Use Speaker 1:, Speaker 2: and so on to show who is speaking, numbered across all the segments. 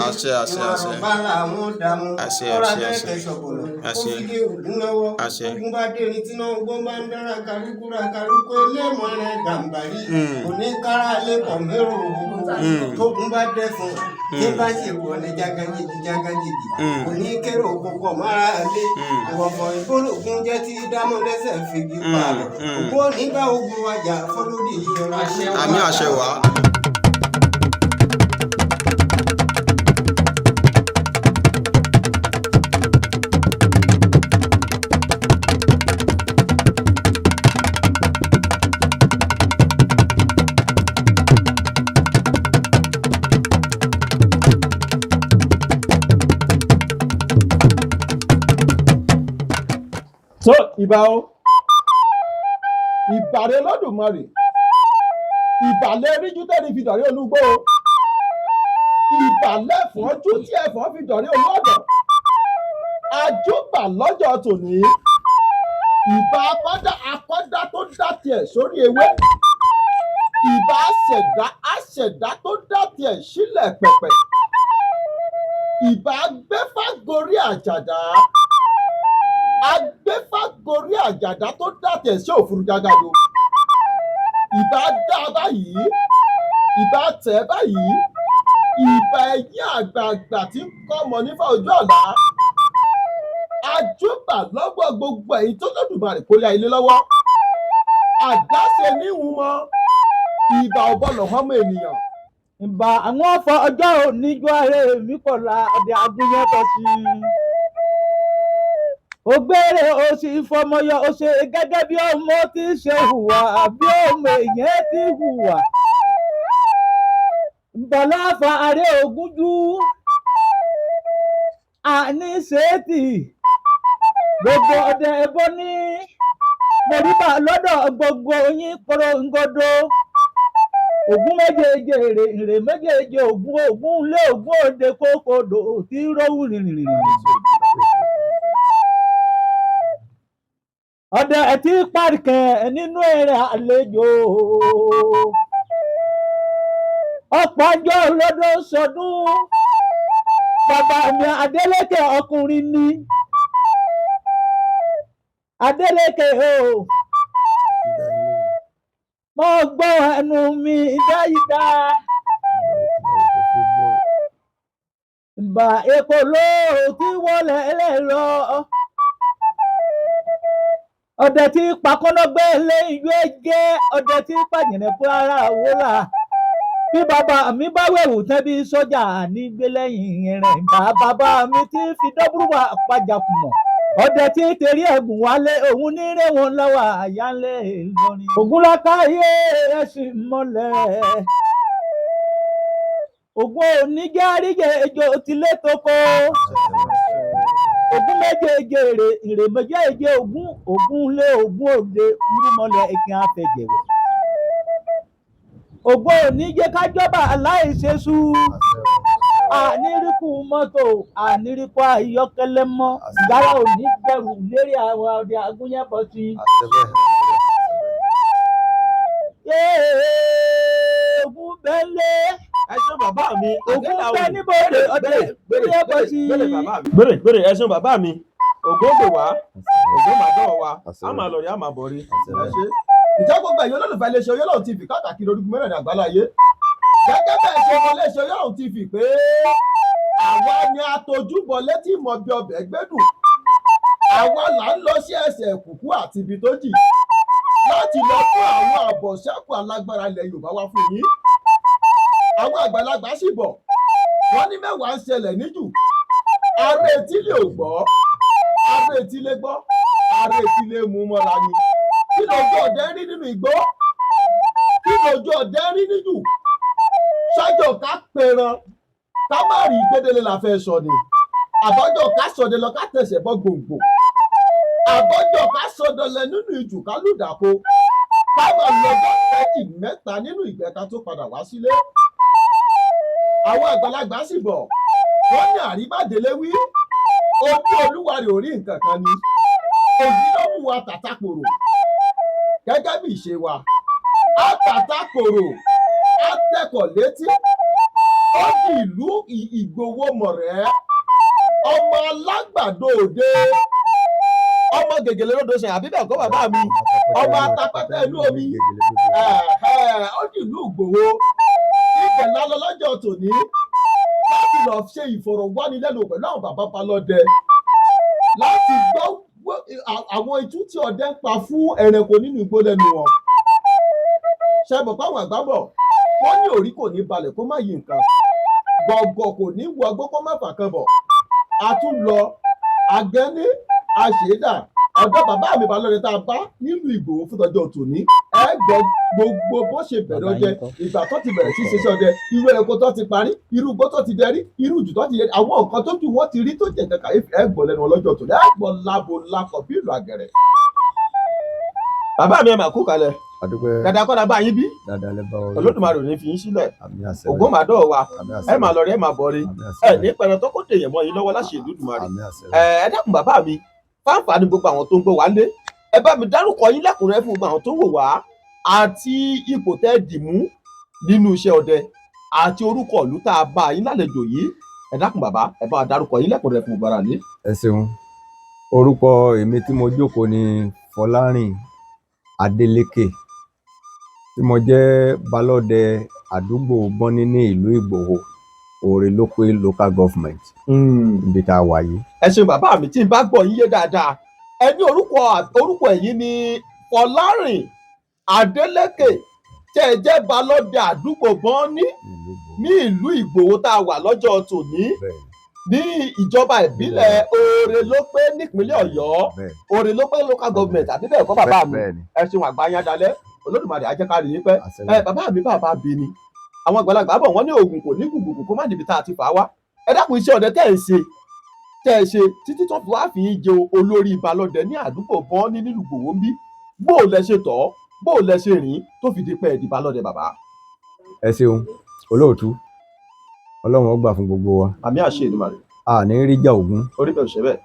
Speaker 1: àṣẹ àṣẹ àṣẹ àṣẹ àṣẹ àṣẹ àṣẹ àṣẹ. Àmì àṣẹ wá.
Speaker 2: So ìbà o, ìbàrẹ̀ Olódùmarè, ìbàlẹ̀ eríjú tẹ́ni fi dọ̀rí olúgbó o, ìbàlẹ̀ ẹ̀fọ́jú tí ẹ̀fọ́n fi dọ̀rí olóòdọ̀, àjùbà lọ́jọ́ tòní, ìbà akọ́dá tó dá tiẹ̀ sórí ewé, ìbà àṣẹ̀dá tó dá tiẹ̀ sílẹ̀ pẹ̀pẹ̀, ìbà agbẹ́fàgorí àjàdá, agbẹ́fàgorí àjàdá tó dá tiẹ̀ sí òfurufú jágàdo, ìbà dá báyìí, ìbà tẹ̀ báyìí, ìbà ẹ̀yìn àgbààgbà tí ń kọ́ ọmọ nífà ojú ọ̀la, àjùbà lọ́wọ́ gbogbo ẹ̀yin tó lódùmarè kó lé ilé lọ́wọ́, àdáṣe níhun mọ́, ìbà ọ̀bọ̀lọ̀ ọmọ ènìyàn.
Speaker 3: Ìbà àwọn ọ̀fọ̀ ọjọ́ òní jọ ààrẹ mi kọ̀ la ọdẹ agúnyẹ́ bọ́ sí i. Ògbére o sì fọmọyọ o ṣe gẹ́gẹ́ bí ọmọ tí ń ṣe hùwà bí ọmọ èèyàn ti hùwà. Bọ̀lá fa ààrẹ Ògúnjú àní ṣètì gbogbo ọdẹ ẹbọ ní mọ̀ríbà lọ́dọ̀ gbogbo yín korongodo. Ògún méjèèjì èrè méjèèjì ògún lé ògún òde kókòdò tí rówù rìnrìn. Ọdẹ tí pàrìkẹ̀ nínú ẹ̀rẹ̀ àlejò. Ọ̀pọ̀ ọjọ́ lọ́dún sọdún. Bàbá mi Adélékè ọkùnrin ni. Adélékè o. Mo gbọ́ ẹnu mi dáyìdá. Ìbà èkó ló ti wọlé ẹlẹ́rọ. Ọdẹ tí pakọ́lọ́gbẹ́ lé ìlú ẹ̀jẹ̀, ọdẹ tí pàjìnà fún ara wòlà. Bí bàbá mi bá wẹ̀wù tán bí sọ́jà nígbé lẹ́yìn rẹ̀. Bàbá mi ti fi dọ́búrúwà pàjàkùmọ̀. Ọdẹ tí tẹ̀rí ẹ̀gùn wálé òun ní rẹ̀ wọn lọ́wọ́ àyálé Ìlọrin. Ògúnlákáyé ẹ̀sìn mọ́lẹ̀. Ògún oníjẹ́ àríjẹ ejò tilé tókó. Ògún méjèèjì èrè méjèèjì ògún lé ògún òde irúmọlẹ̀ ìkìn afẹ́jẹ̀wẹ̀. Ògún oníjẹ́ kájọba aláìṣesú. Àníríkù mọ́tò àníríkù ayọ́kẹ́lẹ́ mọ́. Ìgbára òní gbẹ̀rù lérí àwọn ọdẹ agúnyẹ́bọ sí. Ògún bẹ́lẹ̀.
Speaker 2: Ẹ̀sùn bàbá mi.
Speaker 3: Ògún bẹ́ níbodè ọdẹ agúnyẹ́bọ sí.
Speaker 2: Gbèrè ẹ̀sùn bàbá mi. Ògún gbè wá. Ògún máa dọ̀ wá. A máa lọ rí, a máa bọ̀ rí. Ìjẹ́ gbogbo ẹ̀yin olólùfẹ́ iléeṣẹ́ Oyèlọ́run TV káàkiri orígun mẹ́rẹ̀ẹ̀rin àgbáláyé. Gẹ́gẹ́ bẹ́ẹ̀ ṣe ọmọ iléeṣẹ́ Oyèlọ́run TV pé àwa ni atojúbọ létí ìmọ̀ bí ọbẹ̀ gbẹ́dùn. Àwa là ń lọ sí ẹsẹ̀ kùkú àti ibi tó jì láti lọ fún àwọn àbọ̀ṣẹ́kù alágbára ilẹ̀ Yorùbá wá fún yín. Àwọn àgbàlagbà sì bọ̀, wọ́n ní mẹ́wàá ń ṣẹlẹ̀ níjù. Ará etílé ò gbọ́, ará etílé gbọ́, ará etílé mú mọ́ra ni. Kí lójú ọdẹ rí nínú igbó? Kí lójú ọdẹ rí níjù? Ṣájọ ká pẹran, ká má rí gbédélé la fẹ́ sọ ni. Àbọ́jọ́ ká sọdẹ lọ ká tẹ̀sẹ̀ bọ́ gbòǹgbò. Àbọ́jọ́ ká sọdẹ lẹ nínú ìjù ká lùdàpọ̀. Ká máa lọ́jọ́ méjì mẹ́ta nínú ìgbẹ́ta tó padà wá sílé. Àwọn àgbàlagbà sì bọ̀, wọ́n ní àríbádélé wí. Ojú olúwa rẹ̀ ò rí nǹkan kan ni. Òjì ló mú wa tàtàkòrò. Gẹ́gẹ́ bí ìṣe wa, á tàtàkòrò, á tẹ̀kọ̀ létí. ó di ìlú Ìgbòho mọ̀rẹ́ ọmọ alágbàdo òde ọmọ gègèlè lódò ṣe àbí bẹ́ẹ̀ kọ́ bàbá mi ọmọ atapẹ́tẹ́ inú omi ó di ìlú Ìgbòho ibẹ̀ lálọ́ lọ́jọ́ tòní láti lọ ṣe ìfọ̀rọ̀wánilẹ́nuwò pẹ̀lú àwọn bàbá balọ́dẹ láti gbọ́ àwọn itú tí ọdẹ ń pa fún ẹranko nínú igbó lẹ́nu wọn. ṣẹ́bọ̀ páwọn àgbà bọ̀ wọ́n ní orí kò ní balẹ̀ kó má yí nǹkan gbọ̀gbọ̀ kò ní wọ ọgbó kó má fà kan bọ̀ a tún lọ agẹ́ni àṣẹdà ọ̀dọ́ bàbá mi balọ́dẹ tá a bá nílùú Ìgbòho fún tọjọ́ tòní ẹ gbọ́ gbogbo bó ṣe bẹ̀rẹ̀ ọdẹ ìgbà tó ti bẹ̀rẹ̀ sí ṣiṣẹ́ ọdẹ irú ẹranko tó ti parí irú igbó tó ti dẹrí irú ìjù tó ti yẹ àwọn nǹkan tó jù wọ́n ti rí tó jẹ́ kàkà ẹ gbọ́ lẹ́nu ọlọ́jọ́ tòní ẹ gbọ́ lábo lakọ̀ bí ìlú àgẹ̀rẹ̀. bàbá mi ẹ máa kú kalẹ̀ dada kọ́ra bá yín bí Olódùmarè ò ní fi yín sílẹ̀ ògún màdọ́ wa ẹ máa lọ rí ẹ máa bọ̀ rí ẹ ní pẹ̀lú tó kó dèyàn mọ́ yín lọ́wọ́ láṣẹ Olódùmarè ẹ dákun bàbá mi fáǹfààní gbogbo àwọn tó ń gbọ́ wá lé ẹ bá mi dárúkọ yín lẹ́kùnrẹ́rẹ́ fún gbogbo àwọn tó ń wò wá àti ipò tẹ́ dìmú nínú iṣẹ́ ọdẹ àti orúkọ ìlú tá a bá yín lálejò yìí ẹ dákun bàbá ẹ bá dárúkọ yín lẹ́kùnrẹ́rẹ́ fún gbogbo ara lé.
Speaker 4: ẹ ṣeun orúkọ èmi tí mo jókòó ni Fọlárìn Adélékè tí mo jẹ́ balọ́dẹ àdúgbò Bọ́ní ní ìlú Ìgbòho Òrè Lópé local government ibi tá a wà yìí.
Speaker 2: ẹ ṣeun bàbá mi tí n bá gbọ́ yín yé dáadáa ẹ ní orúkọ ẹ̀yin ni Fọlárìn Adélékè tẹ́ ẹ jẹ́ balọ́dẹ àdúgbò Bọ́ní ní ìlú Ìgbòho tá a wà lọ́jọ́ tòní ní ìjọba ìbílẹ̀ Òrè Lópé nípínlẹ̀ Ọ̀yọ́ Òrè Lópé local government àbí bẹ́ẹ̀ kọ́ bàbá mi ẹ ṣeun àgbáyé dalẹ̀ Olódùmarè ajẹ́kárí yín pẹ́ bàbá mi bàbá bí ni àwọn àgbàlagbà bọ̀ wọ́n ní oògùn kò ní gbùgbùgbù kó má níbi tá a ti fà á wá ẹ dákun iṣẹ́ ọdẹ tẹ́ ẹ ṣe títí tó fi wá fi yín jẹ olórí balọ́dẹ ní àdúgbò Bọ́ní nílùú Ìgbòho ń bí bó o lẹ ṣe tọ́ bó o lẹ ṣe rìn tó fi di pẹ́ ẹ̀ di balọ́dẹ bàbá.
Speaker 4: ẹ ṣeun olóòtú Ọlọ́run ó gbà fún gbogbo wa.
Speaker 2: àmì àṣẹ Èdùmàrè.
Speaker 4: a ní rí jà Ògún.
Speaker 2: orí bẹ́ẹ̀ ṣe bẹ́ẹ̀.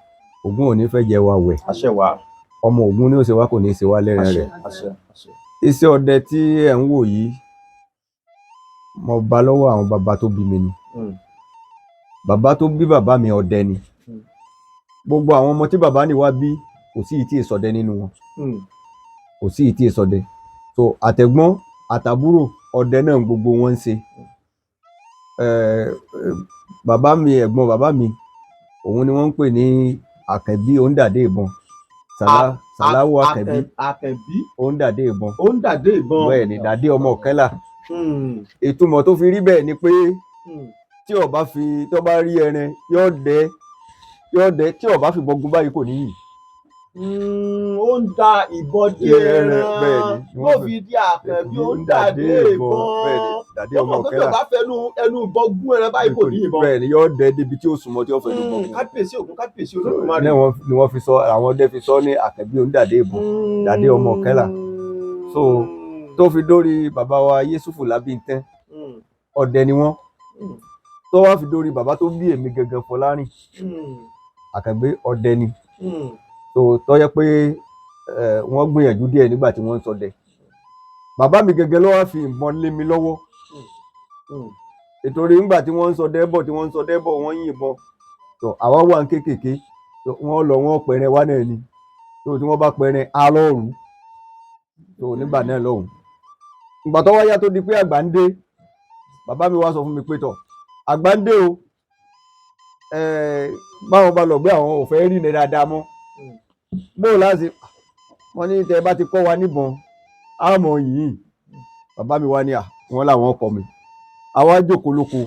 Speaker 4: Ògún ò ní fẹ́ jẹ wa wẹ̀.
Speaker 2: àṣẹ wa.
Speaker 4: ọmọ Ògún ni ó ṣe wá kò ní í ṣe wá lẹ́rìn rẹ̀.
Speaker 2: àṣẹ àṣẹ.
Speaker 4: iṣẹ́ ọdẹ tí ẹ̀ ń wò yìí mo bá lọ́wọ́ àwọn bàbá tó bí mi ni bàbá tó bí bàbá mi ọdẹ ni gbogbo àwọn ọmọ tí bàbá ní wá bí kò sí ìtì ìsọdẹ nínú wọn kò sí ìtì ìsọdẹ so àtẹ̀gbọ́n àtàbúrò ọdẹ náà gbogbo wọn ń ṣe bàbá mi ẹ̀gbọ́n bàbá mi òun ni wọ́n ń pè ní Àkànbí Òǹdàdé ìbọn Sàláwù Àkànbí Òǹdàdé ìbọn bẹ́ẹ̀ ni dàdé ọmọ Ọ̀kẹ́là ìtumọ̀ tó fi rí bẹ́ẹ̀ ni pé tí ó bá rí ẹran yóò dẹ tí ó bá fi gbọgun báyìí kò níyì.
Speaker 2: ó ń da ìbọn dé ẹran yóò fi di Àkànbí Òǹdàdé ìbọn
Speaker 4: dàdé ọmọ Ọ̀kẹ́là
Speaker 2: ọmọ tó bá fẹnu ẹnu ìbọn gún ẹran báyìí kò ní ìbọn.
Speaker 4: bẹ́ẹ̀ ni yóò dẹ débi tí ó súnmọ́ tí ó fẹnu bọ.
Speaker 2: kábíyèsí Ògún kábíyèsí Olódùmarè.
Speaker 4: ni wọ́n fi sọ àwọn ọdẹ fi sọ ní Àkànbí Òǹdàdé ìbọn dàdé ọmọ Ọ̀kẹ́là so tó fi dórí bàbá wa Yésùfù Lábíntẹ́ ọdẹ ni wọ́n tó wá fi dórí bàbá tó bí èmi gangan Fọlárìn Àkànbí ọdẹ ni tó yẹ pé wọ́n gbìyànjú díẹ̀ nígbà tí wọ́n ń ṣọdẹ bàbá mi gangan ló wá fi ìbọn lé mi lọ́wọ́ ìtorí nígbà tí wọ́n ń ṣọdẹ bọ̀ wọ́n yìnbọn àwa wà ń kékèké wọ́n lọ wọ́n pẹ̀rẹ̀ wá náà ni tí wọ́n bá pẹ̀rẹ̀ alọ́run nígbà náà lọ́hùn ìgbà tó wáyá tó di pé àgbà ń dé bàbá mi wá sọ fún mi pé tọ̀ àgbà ń dé o báwọn bá lọ gbé àwọn ò fẹ́ rí ní dáadáa mọ́ bóò láti wọ́n ní tẹ́ bá ti kọ́ wa níbọn àmọ́ yìí bàbá mi wá ní wọ́n làwọn kọ́ mi àwa jókòó lóko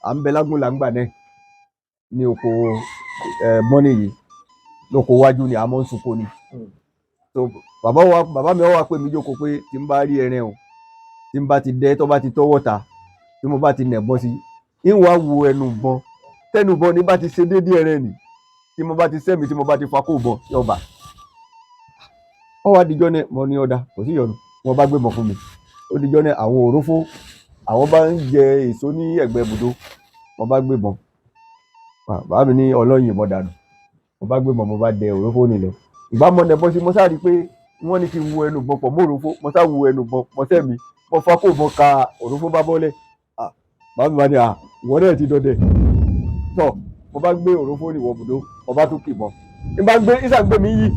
Speaker 4: à ń bẹ lágùn làǹgbà náà ní oko Bọ́ní yìí lóko wájú ni àmọ́ ń sunko ni so bàbá mi wá pè mí jókòó pé tí n bá rí ẹran o tí n bá ti dẹ tó bá ti tọwọ́ ta tí mo bá ti nẹ̀bọ́n sí ń wá wo ẹnu bọ́n tẹnu bọ́n ní bá ti ṣe déédéé ẹran nì tí mo bá ti sẹ́mi tí mo bá ti fa kó bọ́n yọba ọ wá dijọ́ náà mo ní ọ̀dà kò sí ìyọnu wọn bá gbé bọ̀ fún mi ó dijọ́ náà àwọn òrófó àwọn bá ń jẹ èso ní ẹ̀gbẹ́ ibùdó wọn bá gbé bọ̀ bàbá mi ní ọlọ́yin ìbọn dànù mo bá gbé bọ̀ mo bá dẹ òrófó nílẹ̀ ìgbà mọ nẹ̀bọ́n sí mo sáré pé wọ́n ní kí n wo ẹnu bọ́n pọ̀ mọ́ òrófó mo sá wo ẹnu bọ́n mo sẹ́mi mo fa kó bọ́n ka òrófó bá bọ́lẹ̀ bàbá mi wá ní ìwọ náà ti dọdẹ tọ mo bá gbé òrófó ní ìwọ bùdó mo bá tún kì mọ́ ìsàgbé mi yí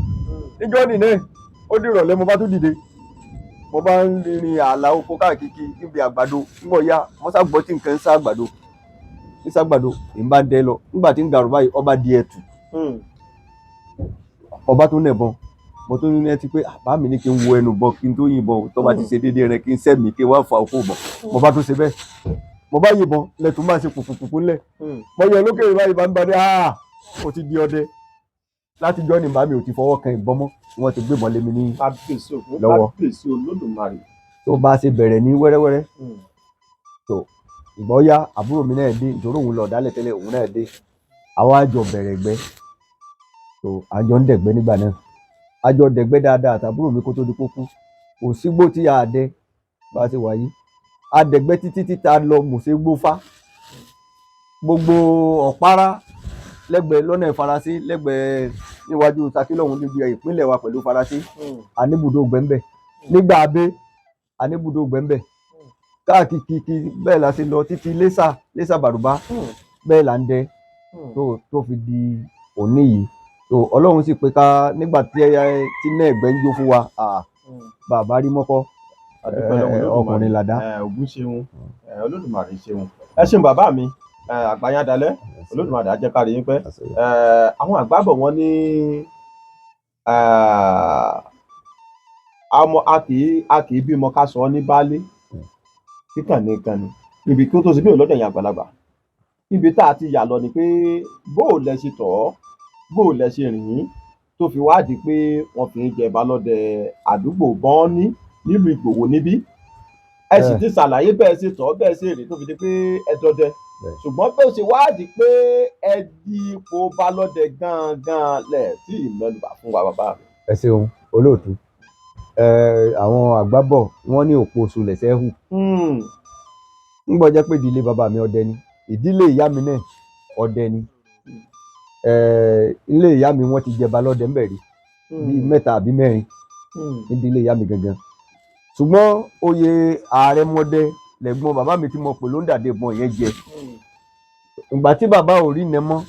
Speaker 4: níjọ́ nìyẹn ó di ìrọ̀lẹ́ mo bá tún dìde mo bá ń rin ààlà oko káàkiri níbi àgbàdo nígbà ọ̀ya wọ́n ṣàgbọ́ tí nǹkan ń sá àgbàdo èmi bá ń dẹ lọ nígbà tí ń gàrú báyìí ọba di ẹ̀tù ọba tó nẹ̀bọn mo tó ní ẹtí pé bàbá mi ní kí n wo ẹnu bọ kí n tó yìnbọn tó bá ti ṣe déédéé rẹ kí n sẹ́mi kí n wá fa òkú bọ̀ mo bá tó ṣe bẹ́ẹ̀ mo bá yìnbọn lẹ́tùn máa ṣe pùpùpùpù ńlẹ̀ mo yẹ lókèrè báyìí bá ń bá dé ó ti di ọdẹ láti jọ́ ní bàbá mi ò ti fọwọ́ kan ìbọn mọ́ wọ́n ti gbé ìbọn lé mi ní lọ́wọ́ tó bá ṣe bẹ̀rẹ̀ ní wẹ́rẹ́wẹ́rẹ́ tó ìgbà ọ̀ya àbúrò mi náà dé nítorí òun lọ dálẹ̀ tẹ́lẹ̀ òun náà dé àwọn àjọ bẹ̀rẹ̀ gbẹ́ tó àjọ ń dẹ̀gbẹ́ nígbà náà àjọ dẹ̀gbẹ́ dáadáa àtàbúrò mi kó tó di kókú kò sígbó tí a dẹ bá a ṣe wà yìí a dẹ̀gbẹ́ títí títa lọ mùsẹ̀ gbófá gbogbo ọ̀pára lẹ́gbẹ̀ẹ́ lọ́nà ìfarasí lẹ́gbẹ̀ẹ́ níwájú sakílọ̀hún níbi ìpínlẹ̀ wa pẹ̀lú farasí àníbùdó gbẹ̀ǹbẹ̀ nígbà abẹ́ àníbùdó gbẹ̀ǹbẹ̀ káàkiri bẹ́ẹ̀ la ṣe lọ títí lẹ́sà bàrùbá bẹ́ẹ̀ là ń dẹ tó fi di òní yìí tó ọlọ́run sì pé ká nígbà tí náà ẹ̀gbẹ́ ń jó fún wa bàbá rí mọ́kọ́ ọkùnrin làdá.
Speaker 2: Ògún ṣeun Olódùmarè ṣeun ẹ ṣeun bàbá mi àgbáyádalẹ́ Olódùmarè á jẹ́ ká rí yín pẹ́ àwọn àgbà bọ̀ wọ́n ní a kì í bímọ ká sọ ọ́ ní baálé kíkàn ní ibi kí ó tó ṣe bí òlọ́dọ̀ yẹn àgbàlagbà ibi tá a ti yà lọ ni pé bóò lẹ ṣe tọ̀ ọ́ bóò lẹ ṣe rìn yín tó fi wá di pé wọ́n fi ń jẹba lọ́dẹ àdúgbò bọ́ọ́ní nílùú Ìgbòho níbí ẹ sì ti ṣàlàyé bẹ́ẹ̀ ṣe tọ̀ bẹ́ẹ̀ ṣe rìn tó fi di pé ẹ dọdẹ ṣùgbọ́n bó ṣe wá di pé ẹ di ipò balọ́dẹ gangan lẹ̀ tí ìmẹ́lùbà fún wa bàbá mi.
Speaker 4: ẹ ṣeun olóòtú àwọn àgbà bọ̀ wọ́n ní òpó oṣù lẹ̀ṣẹ̀ hù ńgbọ́ jẹ́ pé ìdílé bàbá mi ọdẹ ni ìdílé ìyá mi náà ọdẹ ni ilé ìyá mi wọ́n ti jẹba lọ́dẹ ńbẹ̀ rí bíi 3 àbí 4 nídìílé ìyá mi gangan ṣùgbọ́n oyè àrẹ̀mọdẹ lẹ́gbọ́n bàbá mi tí mo pè ló ń dàdé ìbọn yẹn jẹ ìgbà tí bàbá ò rí nẹ mọ́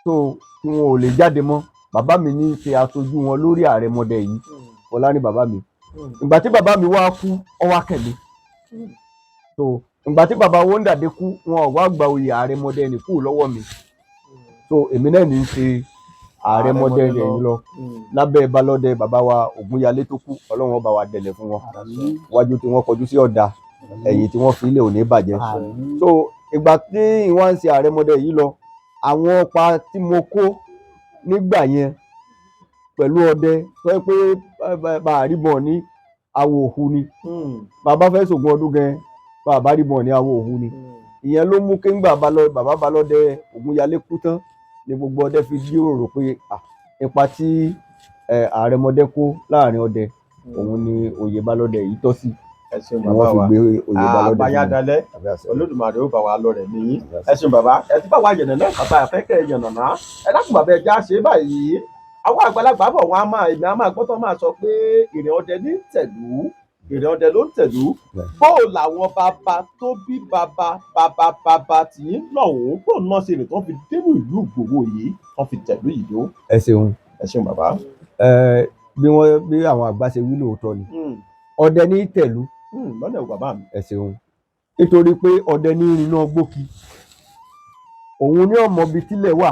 Speaker 4: tó tí wọn ò lè jáde mọ́ bàbá mi ní ṣe aṣojú wọn lórí àrẹ̀mọdẹ yìí ọlá ní bàbá mi ìgbà tí bàbá mi wá kú ó wá kẹ̀lé tó ìgbà tí bàbá wọn ń dàdé kú wọn ò wá gba oyè àrẹ̀mọdẹ ní kú lọ́wọ́ mi so èmi náà ní í ṣe àrẹ̀mọdẹ rẹ̀ yìí lọ lábẹ́ balọ́dẹ bàbá wa Ògúnyalé tó kú ọlọ́run ọba wa dẹ̀lẹ̀ fún wọn wájú tí wọ́n kọjú sí ọ̀dà ẹ̀yìn tí wọ́n fi ilé òní bàjẹ́ so ìgbà tí wọ́n ń ṣe àrẹ̀mọdẹ yìí lọ àwọn ọ̀pá tí mo kó nígbà yẹn pẹ̀lú ọdẹ sọ pé bàbá ríbọn ní awo òhu ni bàbá fẹ́ ṣògùn ọdún gan bàbá ríbọn ní awo òhu ni ìyẹn ló mú kéńgbà bàbá balọ́dẹ Ògúnyalé kú tán ni gbogbo ọdẹ fi jíròrò pé ipa tí àrẹ̀mọdé kó láàrin ọdẹ òun ni oyè balọ́dẹ yìí tọ́ sí
Speaker 2: ẹ ṣeun bàbá wa àgbáyádalẹ́ Olódùmarè ó bá wa lọ rẹ̀ nìyí ẹ ṣeun bàbá ẹ ti bá wa yànnà náà bàbá àfẹ́kẹ́ yànnà náà ẹ dákun bàbá ẹja ṣe báyìí àwọn àgbàlagbà bọ̀ wọn èmi á máa gbọ́tọ̀ máa sọ pé ìrìn ọdẹ ní tẹ̀lú ìrìn ọdẹ ló ń tẹ̀lú bóò làwọn bàbá tó bí bàbá tí ń lọ̀hún bóò náà ṣe rè tó fi dérú ìlú Ìgbòho yìí wọ́n fi tẹ̀lú yìí dó.
Speaker 4: ẹ ṣeun
Speaker 2: bàbá.
Speaker 4: bí àwọn àgbà ṣe wí lóòótọ́ ni ọdẹ ní tẹ̀lú
Speaker 2: lọ́nà ìwà bàbá mi.
Speaker 4: ẹ ṣeun nítorí pé ọdẹ ní irin náà gbóki òun ní ọmọ ibi tílẹ̀ wà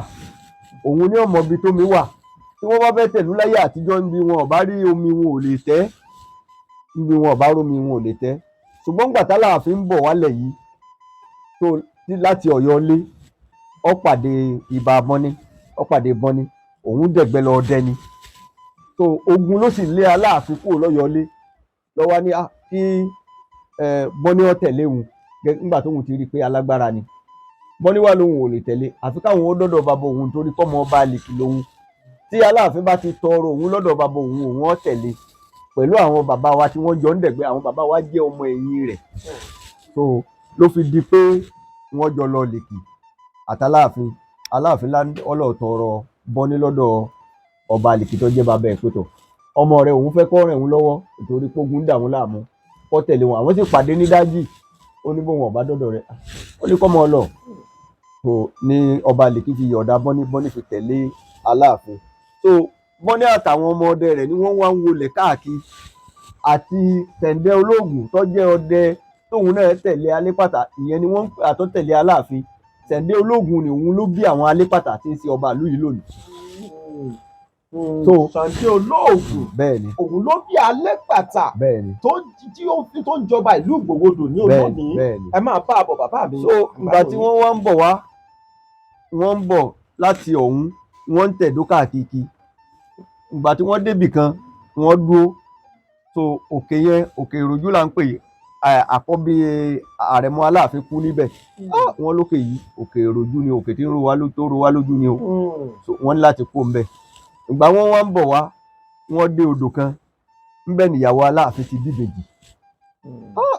Speaker 4: òun ní ọmọ ibi tómi wà tí wọ́n bá fẹ́ tẹ̀lú láyé àtijọ́ níbi wọn ò bá rí omi wọn ò lè tẹ́ níbi wọn ò bá rómi wọn ò lè tẹ́ ṣùgbọ́n gbàtà láàfin ń bọ̀ wálẹ̀ yìí tó láti Ọ̀yọ́ lé ó pàdé ibà bọ́ní òun dẹ̀gbẹ́ lọ ọdẹ ni tó ogun ló sì lé Aláàfin kúrò lọ́yọ́ lé lọ́wọ́ ní kí bọ́ní ó tẹ̀lé òun nígbà tóun ti rí i pé alágbára ni bọ́ní wà lóun ò lè tẹ̀lé àfi káwọn ó dọ́dọ̀ bàbá òun torí kọ́mọ ọba àlèkì lòun tí Aláàfin bá ti tọrọ òun lọ́dọ̀ bàbá òun ó tẹ̀lé pẹ̀lú àwọn bàbá wa tí wọ́n jọ ń dẹ̀gbẹ́ àwọn bàbá wa jẹ́ ọmọ ẹ̀yìn rẹ̀ so ló fi di pé wọ́n jọ lọ lèkì àtàláàfin Aláàfin ọlọ́ọ̀tọ̀ọ̀rọ̀ bọ́ní lọ́dọ̀ ọba àlèkì tó jẹ́ bàbá ẹ̀ pẹ̀tọ̀ ọmọ rẹ̀ òun fẹ́ kọ́ rẹ̀ òun lọ́wọ́ nítorí pógun dà wọ́n láàmú kọ́ tẹ̀lé wọn àwọn sì pàdé ní dájì ó ní bóun ọba dọ́dọ̀ rẹ̀ ó ní kọ́ mọ́ ọ lọ so ní ọba Lèkì fi yọ̀ọ̀da Bọ́ní fi tẹ̀lé Aláàfin so Bọ́ní àtàwọn ọmọ ọdẹ rẹ̀ ni wọ́n wá ń wọlé káàkiri àti Tẹ̀ǹdẹ́ Olóògùn tó jẹ́ ọdẹ tóun náà tẹ̀lé Alépàtà ìyẹn ni wọ́n àtọ́ tẹ̀lé Aláàfin Tẹ̀ǹdẹ́ Olóògùn ni òun ló bí àwọn Alépàtà tí ń ṣe ọba ìlú yìí lónìí.
Speaker 2: so Tẹ̀ǹdẹ́ Olóògùn
Speaker 4: bẹ́ẹ̀ni
Speaker 2: òun ló bí Alépàtà
Speaker 4: bẹ́ẹ̀ni
Speaker 2: tó ń jọba ìlú Ìgbòhodò ní olóòní ẹ máa bá a bọ̀ bàbá mi.
Speaker 4: so ìgbà tí wọ́n wá ń bọ̀ wá wọ́n ń bọ̀ láti ọ̀hún wọ́n ń tẹ̀dó káàkiri ìgbà tí wọ́n débì kan wọ́n dúró so òkè yẹn òkè ìròjú là ń pè àkọ́bí àrẹ̀mọ Aláàfin kú níbẹ̀ wọ́n lókè yìí òkè ìròjú ni òkè tí ń ro wá lójú ni o so wọ́n ní láti kó ńbẹ̀ ìgbà wọ́n wá ń bọ̀ wá wọ́n dé odò kan ńbẹ̀ níyàwó Aláàfin ti bíbèjì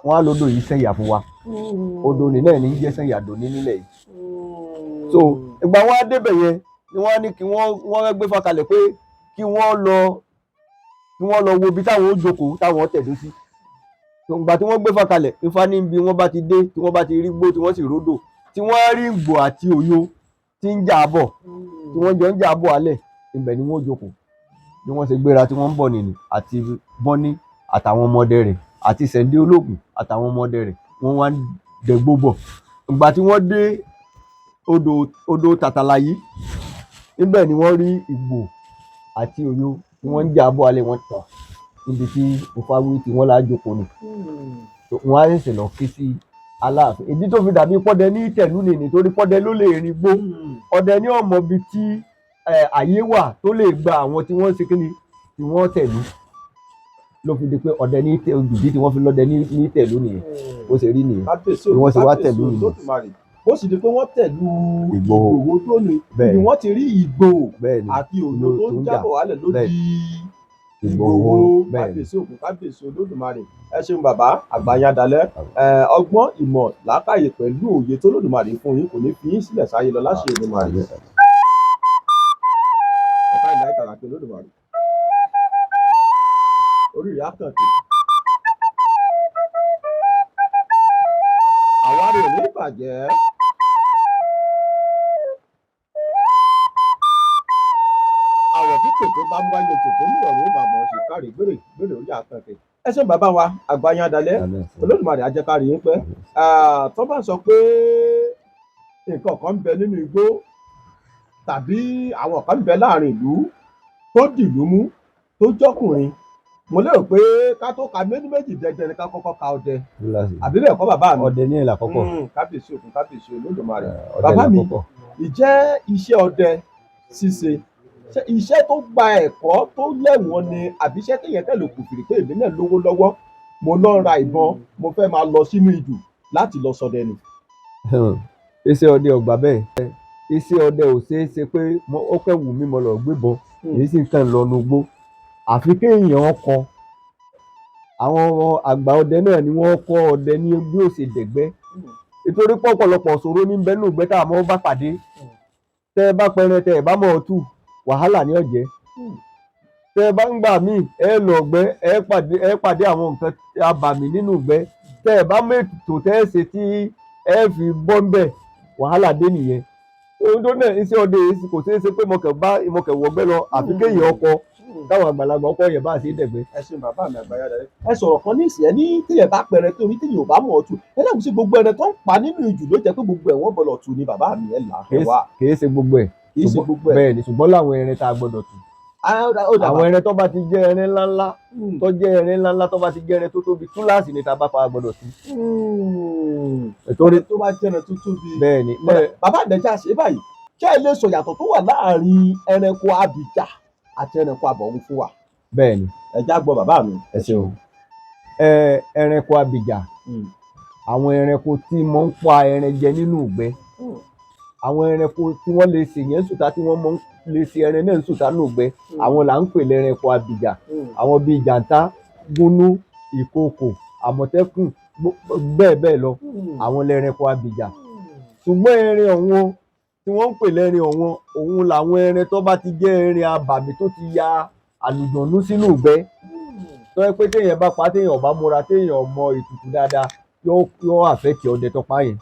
Speaker 4: wọ́n á lódò yìí sẹ́yà fún wa odò ní náà ní jẹ́ sẹ́yà dòní nílẹ̀ yìí so ìgbà wọ́n á débẹ̀ yẹn ni wọ́n á ní kí wọ́n gbé fàkalẹ̀ pé kí wọ́n lọ wo ibi táwọn ó jókòó táwọn tẹ̀dó sí ìgbà tí wọ́n gbé fàkalẹ̀ Ifá ní bí wọ́n bá ti dé tí wọ́n bá ti rí gbó tí wọ́n sì ródò tí wọ́n rí Ìgbò àti Ọ̀yọ́ tí ń jà bọ̀ tí wọ́n jọ ń jà bọ̀ alẹ̀ ibẹ̀ ni wọ́n jókòó bí wọ́n ṣe gbéra tí wọ́n ń bọ̀ nìyí àti Bọ́ní àtàwọn ọmọdé rẹ̀ àti Tẹ̀ǹdẹ́ Olóògùn àtàwọn ọmọdé rẹ̀ wọ́n wá ń dẹ̀gbó bọ̀ ìgbà tí wọ́n dé odò Tàtàlà yìí níbẹ̀ ni wọ́n rí Ìgbò àti Ọ̀yọ́ tí wọ́n ń jà bọ̀ alẹ̀ wọn tàn níbi tí Ifá wí tí wọ́n lá jókòó nù wọ́n á ṣẹ̀ṣẹ̀ lọ ké sí Aláàfin ìdí tó fi dàbí pọ́dẹ ní tẹ̀lú nìyí nítorí pọ́dẹ ló lè rìn gbó ọdẹ ní ọmọ ibi tí àyè wà tó lè gba àwọn tí wọ́n ṣe kíni tí wọ́n tẹ̀lú ló fi di pé ọdẹ ní olùdí tí wọ́n fi lọ́dẹ ní tẹ̀lú nìyẹn ó ṣe rí nìyẹn bí wọ́n ṣe wá tẹ̀lú nìyẹn.
Speaker 2: ó sì di pé wọ́n tẹ̀lú Ìgbòho tó ní ibi wọ́n ti rí Ìgbò àti Ọ̀yọ́ tó ń jábọ̀ wálẹ̀ ló di Ìgbòho kábíyèsí Olódùmarè. ẹ ṣeun bàbá àgbàyàndálẹ̀ ọgbọ́n ìmọ̀ làákàyè pẹ̀lú òye tó Olódùmarè fún yín kò ní fi yín sílẹ̀ sáyé lọ láṣẹ Olódùmarè. ọ̀ká ìlà ìtàrà pé Olódùmarè orí ìyá kan tó àwárí ò ní bàjẹ́. àwọ̀ tí tòótọ́ bá ń wáyé tòótọ́ ní ọ̀run ó bàbọ̀ ṣe kárí gbèrè orí àkànkè. ẹ ṣeun bàbá wa àgbàyàndálẹ̀ Olódùmarè á jẹ́ ká rí yín pẹ́. tó bá sọ pé nǹkan kan ń bẹ nínú igbó tàbí àwọn kan ń bẹ láàrin ìlú tó dìlú mú tó jọkùnrin mo lérò pé ká tó ka méjì dẹdẹ ni ká kọ́kọ́ ka ọdẹ àbí bẹ́ẹ̀ kọ́ bàbá mi.
Speaker 4: ọdẹ ní ìlà kọ́kọ́.
Speaker 2: kábíyèsí òkun kábíyèsí Olódùmarè. bàbá mi ìjẹ́ iṣẹ́ ọdẹ ṣíṣe iṣẹ́ tó gba ẹ̀kọ́ tó lẹ́wọ̀n ni àbí iṣẹ́ téèyàn tẹ̀lé kùfìrí pé èmi náà lówó lọ́wọ́ mo lọ ra ìbọn mo fẹ́ máa lọ sínú ìjù láti lọ ṣọdẹ ni.
Speaker 4: iṣẹ́ ọdẹ ọgbà bẹ́ẹ̀ iṣẹ́ ọdẹ ò ṣeé ṣe pé ó kẹ́ wù mí mo lọ gbébọn èyí sì ń kàn lọ nugbó àfi kéèyàn kọ àwọn àgbà ọdẹ náà ni wọ́n kọ́ ọdẹ ní bí ó ṣe dẹ̀gbẹ́ nítorí pọ̀pọ̀lọpọ̀ ṣòro ní bẹ́ẹ̀ nù gbẹ́ tá a mọ́ bá pàdé tẹ́ ẹ bá pẹrẹ tẹ́ ẹ bá mọ̀ ọ́ tù wàhálà ní ọ̀jẹ́ tẹ́ ẹ bá ń gbà míì ẹ lọ gbẹ́ ẹ pàdé àwọn nǹkan abàmì nínú gbẹ́ tẹ́ ẹ bá mẹ́tò tẹ́ ẹ ṣe tí ẹ fi bọ́ ń bẹ̀ wàhálà dé nìyẹn ohun tó náà iṣẹ́ ọdẹ yìí kò ṣeé ṣe pé mo kẹ̀ wọgbẹ́ lọ àfi kéèyàn ọkọ táwọn àgbàlagbà ọkọ yẹn bá ṣe dẹ̀gbẹ́.
Speaker 2: ẹ ṣe bàbá mi àgbàyàndálẹ̀ ẹ sọ̀rọ̀ kan ní ìsìn ẹ ní tíyẹ̀ bá pẹrẹ torí tíyẹ̀ ò bá mọ̀ ọ́ tù ẹ dàgbù sí gbogbo ẹrẹ tó ń pa nínú ìjù ló jẹ́ pé gbogbo ẹ̀ wọ́n bọ̀lọ̀ tù ní bàbá mi ẹ̀ là wá.
Speaker 4: kìí ṣe gbogbo ẹ̀ bẹ́ẹ̀ ni ṣùgbọ́n láwọn ẹrẹ tá a gbọ́dọ̀ tù. àwọn ẹrẹ tó bá ti jẹ́ ẹrẹ ńláńlá tó jẹ́ ẹrẹ ńláńlá tó bá ti jẹ́ ẹrẹ tó tóbi túláàsì ni tá a bá fa gbọ́dọ̀ tù.
Speaker 2: torí tó bá jẹ́ ẹrẹ tó tóbi.
Speaker 4: bẹ́ẹ̀ ni
Speaker 2: bàbá àdẹ̀já ṣe báyìí ṣé ẹ lè sọ yàtọ̀ tó wà láàrin ẹranko abìjà àti ẹranko abọ̀hún fún wa.
Speaker 4: bẹ́ẹ̀ ni
Speaker 2: ẹ já gbọ́ bàbá mi.
Speaker 4: ẹ ṣeun ẹranko abìjà àwọn ẹranko tí mọ̀ ń pa ẹran jẹ nínú ìgbẹ́ àwọn ẹranko tí wọ́n lè ṣe yẹn sùtá tí wọ́n mọ̀ lè ṣe ẹran náà sùtá nínú ìgbẹ́ àwọn là ń pè lẹ́ranko abìjà àwọn bíi jàǹtá gúnú ìkookò àmọ̀tẹ́kùn bẹ́ẹ̀ lọ àwọn lẹ́ranko abìjà ṣùgbọ́n ẹran ọ̀wọ́n tí wọ́n ń pè lẹ́rin ọ̀wọ́n òun làwọn ẹran tó bá ti jẹ́ ẹran abàmì tó ti ya àlùjọ̀nnú sínú ìgbẹ́ tó yẹ pé téèyàn bá pa téèyàn bá múra téèyàn mọ ètùtù dáadáa yóò affect ọdẹ tó pa yẹn.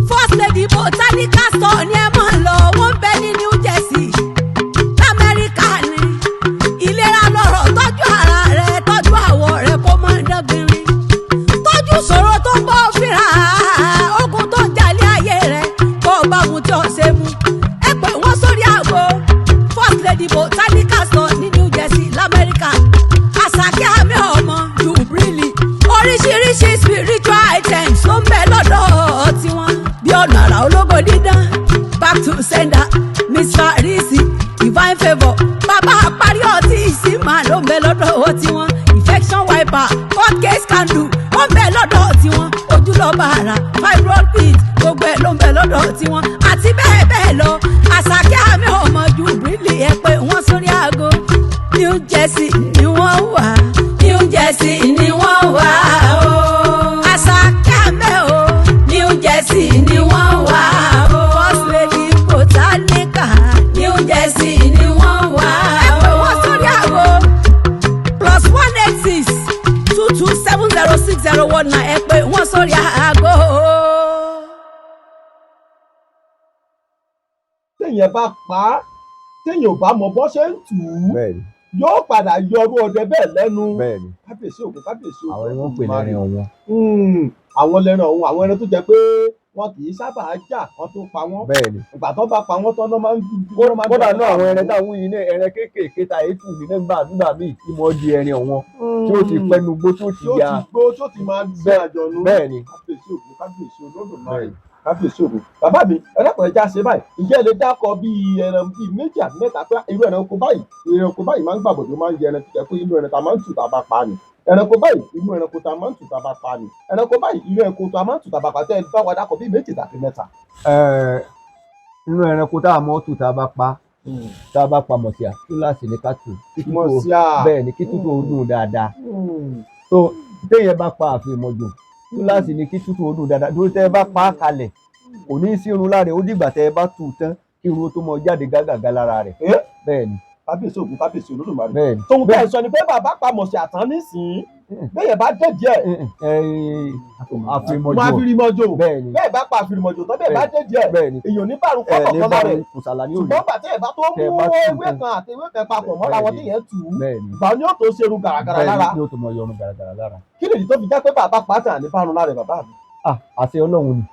Speaker 5: First lady Botanical store ni ẹ máa lọ, wọ́n bẹ ní New Jersey, Amẹ́ríkà ni. Ìlera lọ́rọ̀, tọ́jú ara rẹ, tọ́jú àwọ̀ rẹ kó má dọ́gbìnrin. Tọ́jú ìṣòro tó ń bọ́ fínra, ogun tó ń jalè ayé rẹ, kó o bá mu tí o ṣe mu. Ẹ pè wọ́n sórí àgbo First lady Botanical store ní New Jersey, l'Amẹ́ríkà. Àṣàkẹ́ àmì ọmọ Jubrili. Oríṣiríṣi spiritual items ló ń bẹ lọ́dọ̀ tiwọn. Bí ọ̀nà àrà ológo dídán, back to sender, Mr. Risi, divine favour, bàbá àparí ọtí ìsìnmà ló ń bẹ lọ́dọ̀ tiwọn. Infection wiper, court case candle ó ń bẹ lọ́dọ̀ tiwọn. Ojúlọ́ba àrà, fibroid pit, gbogbo ẹ̀ ló ń bẹ lọ́dọ̀ tiwọn. Àti bẹ́ẹ̀ bẹ́ẹ̀ lọ, Àṣàkẹ́ àmì ọmọ Jubrili ẹ pé wọ́n sórí aago. New Jersey ni wọ́n wà, New Jersey ni wọ́n wà o. Àṣàkẹ́ àmì o, New Jersey ni wọ́n wà o. First lady Botanical, New Jersey ni wọ́n wà o. Ẹ pè wọ́n sórí aago +186 2270601 ẹ pè wọ́n sórí aago.
Speaker 2: téèyàn bá pa á téèyàn ò bá mọ bó ṣe ń tù ú yóò padà yọrú ọdẹ bẹ́ẹ̀ lẹ́nu. Kábíyèsí Ògún, kábíyèsí Ògún.
Speaker 4: àwọn ni wọ́n pè lẹ́rìn ọ̀wọ́n.
Speaker 2: àwọn lẹ́rìn ọ̀hún, àwọn ẹran tó jẹ pé wọn kì í sábà jà wọn tó pa wọn. ìgbà tó bá pa wọn tán náà máa ń dúró.
Speaker 4: kódà náà àwọn ẹran táwọn yìí náà ẹran kéékèèké ta ètù ní nígbà míì tí mo di ẹrin ọ̀wọ́n tí ó ti pẹnu gbó tí ó ti ya.
Speaker 2: tí ó ti máa gbé àjọ̀nú.
Speaker 4: bẹ́ẹ̀ni.
Speaker 2: Kábíyèsí Ògún, kábíyèsí Olódùmarè. Kábíyèsí Ògún. Bàbá mi ẹlẹ́kùn ẹja ṣe báyìí, ǹjẹ́ ẹ lè dákọ̀ bíi ẹran bíi méjì àti mẹ́ta pé irú ẹranko báyìí máa ń gbàgbọ́dọ̀ máa ń jẹ ẹran tó jẹ́ pé inú ẹran ta máa ń tù tá a bá pa ni. Ẹranko báyìí inú ẹranko ta máa ń tù tá a bá pa ni. Ẹranko báyìí inú ẹranko ta máa ń tù tá a bá pa tẹ́ ẹ bá wa dákọ̀ bíi méjì tàbí mẹ́ta.
Speaker 4: inú ẹranko tá a mọ̀ tù tá a bá pa mọ̀síà túláàsì ní ká tù.
Speaker 2: Mọ̀síà.
Speaker 4: bẹ́ẹ̀ ni kí tútù ó dùn dáadáa. tó téèyàn bá pa àfìmọ̀jò túláàsì ní kí tútù ó dùn dáadáa dúró tẹ́ ẹ bá pa á kalẹ̀ kò ní sí irun lára ó dìgbà tẹ́ ẹ bá tù tán kí irun tó mọ jáde gágàgá lára rẹ̀. bẹ́ẹ̀ ni.
Speaker 2: Kábíyèsí Ògún, kábíyèsí Olódùmarè.
Speaker 4: bẹ́ẹ̀ ni.
Speaker 2: tóun bẹ́ẹ̀ sọ ni pé bàbá pa mọ̀síà tán nísìnyí bẹ́ẹ̀ bá dé díẹ̀.
Speaker 4: àfìmọ̀jò.
Speaker 2: bẹ́ẹ̀ ni. bẹ́ẹ̀ bá pa àfìmọ̀jò tán bẹ́ẹ̀ bá dé díẹ̀.
Speaker 4: bẹ́ẹ̀ ni.
Speaker 2: èèyàn ní bàrún kọ́kọ́ kan lára ẹ̀.
Speaker 4: ṣùgbọ́n
Speaker 2: bàtẹ́ ẹ̀ bá tó mú ewé kan àti ewé kan papọ̀ mọ́ra wọn téèyàn tù ú. ìgbà ni yóò tó ṣerú gàràgàrà lára.
Speaker 4: bẹ́ẹ̀ ni yóò tó mọ yọrun gàràgàrà lára.
Speaker 2: kí nìyí tó fi jẹ́ pé bàbá pàtàkì ní bàrún lára bàbá mi.
Speaker 4: àṣẹ Ọlọ́run ni.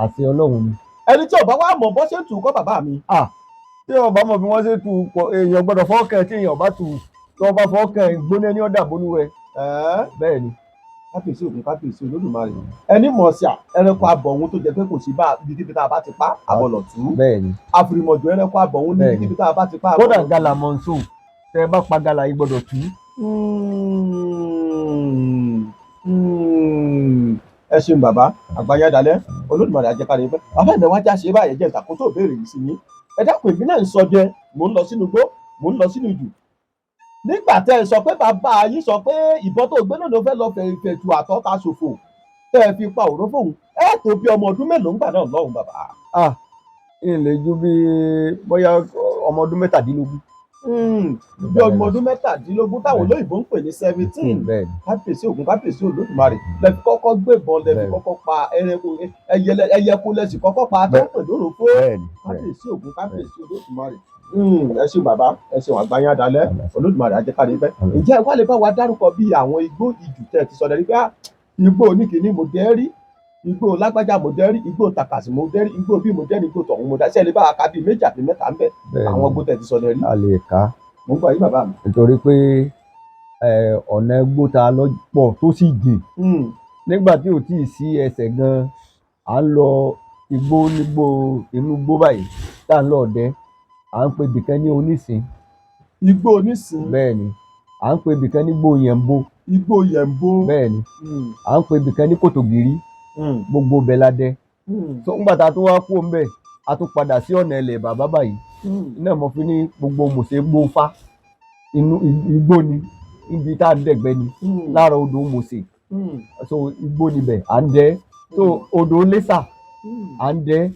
Speaker 4: àṣẹ Ọlọ́run ni.
Speaker 2: ẹni tí ò bá wá mọ̀ bó ṣe ń tù ú kọ́ bàbá mi.
Speaker 4: tí wọn bá mọ̀ bí wọ́n ṣe tù èèyàn gbọ́dọ̀ fọ́ọ̀kàn tí èèyàn bá tù tí wọ́n bá fọ́ọ̀kàn gbóná ní ọ̀dà bólúwẹ̀. bẹ́ẹ̀ ni.
Speaker 2: Kábíyèsí Ògún, kábíyèsí Olódùmarè. ẹni mọ̀ọ́síà ẹranko abọ̀hún tó jẹ pé kò sí bá ibi tá a bá ti pa àbọ̀lọ̀ tù ú.
Speaker 4: bẹ́ẹ̀ ni.
Speaker 2: àfìrìmọ̀jò ẹranko abọ̀hún ní ibi tá a bá ti pa àbọ̀lọ̀ tù ú.
Speaker 4: kódà gàlà mọ̀nsó tẹ́ ẹ bá pa gàlà yìí gbọ́dọ̀ tù ú.
Speaker 2: ẹ ṣeun bàbá àgbáyádalẹ Olódùmarè àjẹkárí pẹ bàbá ìnáwó ajá ṣe báyẹn jẹ ìtàkùn tó béèrè yìí sí yín. ẹ dákun èmi náà ń sọ jẹ mò ń lọ sínú igbó mò ń lọ sínú ìjù. nígbà tẹ́ ẹ sọ pé bàbá yín sọ pé ìbọn tó gbé náà ló fẹ́ lọ fẹ̀tù àtọ́ta ṣòfò tẹ́ ẹ fi pa òró fóun ẹ tó bí ọmọ ọdún mélòó ń gbà náà lọ́hùn bàbá.
Speaker 4: ilé ju bí bóyá ọmọ ọdún mẹ́tàdínlógún.
Speaker 2: bí ọmọ ọdún mẹ́tàdínlógún táwọn olóyìnbó ń pè ní 17. Kábíyèsí Ògún, kábíyèsí Olódùmarè lẹ́fi kọ́kọ́ gbébọn lẹ́fi kọ́kọ́ pa ẹyẹkú lẹ́sìn kọ́kọ́ pa tó ń pè lóru fún. Kábíyèsí Ògún, kábíyèsí Olódùmarè. ẹ ṣeun bàbá ẹ ṣeun àgbáyádalẹ Olódùmarè àjẹkárí pẹ. ǹjẹ́ ẹ wá lè bá wa dárúkọ bí àwọn igbó ìjù tẹ́ ẹ ti sọ lẹ́rí pé igbó oníkìíní mo dẹ́ rí igbó lágbájá mo dẹ́rí, igbó takàsì mo dẹ́rí, igbó bí mo dẹ́rí, igbó tọ̀hún mo dẹ́rí. Ṣé ẹ lè bá wa ka bíi méjì àbí mẹ́ta ń bẹ̀ àwọn igbó tẹ̀ ti sọ dẹ́rí?
Speaker 4: a lè kà.
Speaker 2: Mo ń gbọ́ yín bàbá mi.
Speaker 4: nítorí pé ọ̀nà igbó ta lọ pọ̀ tó sì jìn. Nígbà tí ò tíì sí ẹsẹ̀ gan, à ń lọ igbó nígbó inú igbó báyìí tá à ń lọ ọdẹ, à ń pe ibìkan ní onísìn.
Speaker 2: Igbó onísìn.
Speaker 4: Bẹ́ẹ̀ni, à ń pe ibìkan ní igbó yẹ̀mbo.
Speaker 2: Igbó yẹ̀mbo.
Speaker 4: Bẹ́ẹ̀ni, à ń pe ibìkan ní kòtògìrí. Gbogbo ibẹ̀ la dẹ. So nígbà tá a tún wá kúrò ńbẹ̀, a tún padà sí ọ̀nà ilẹ̀ bàbá báyìí. Iná mo fi ní gbogbo mòsè gbó fá inú igbó ni, ibi tá à ń dẹ̀gbẹ́ ni, lára odò mòsè. So igbó níbẹ̀ à ń dẹ. So odò lẹ́sà à ń dẹ,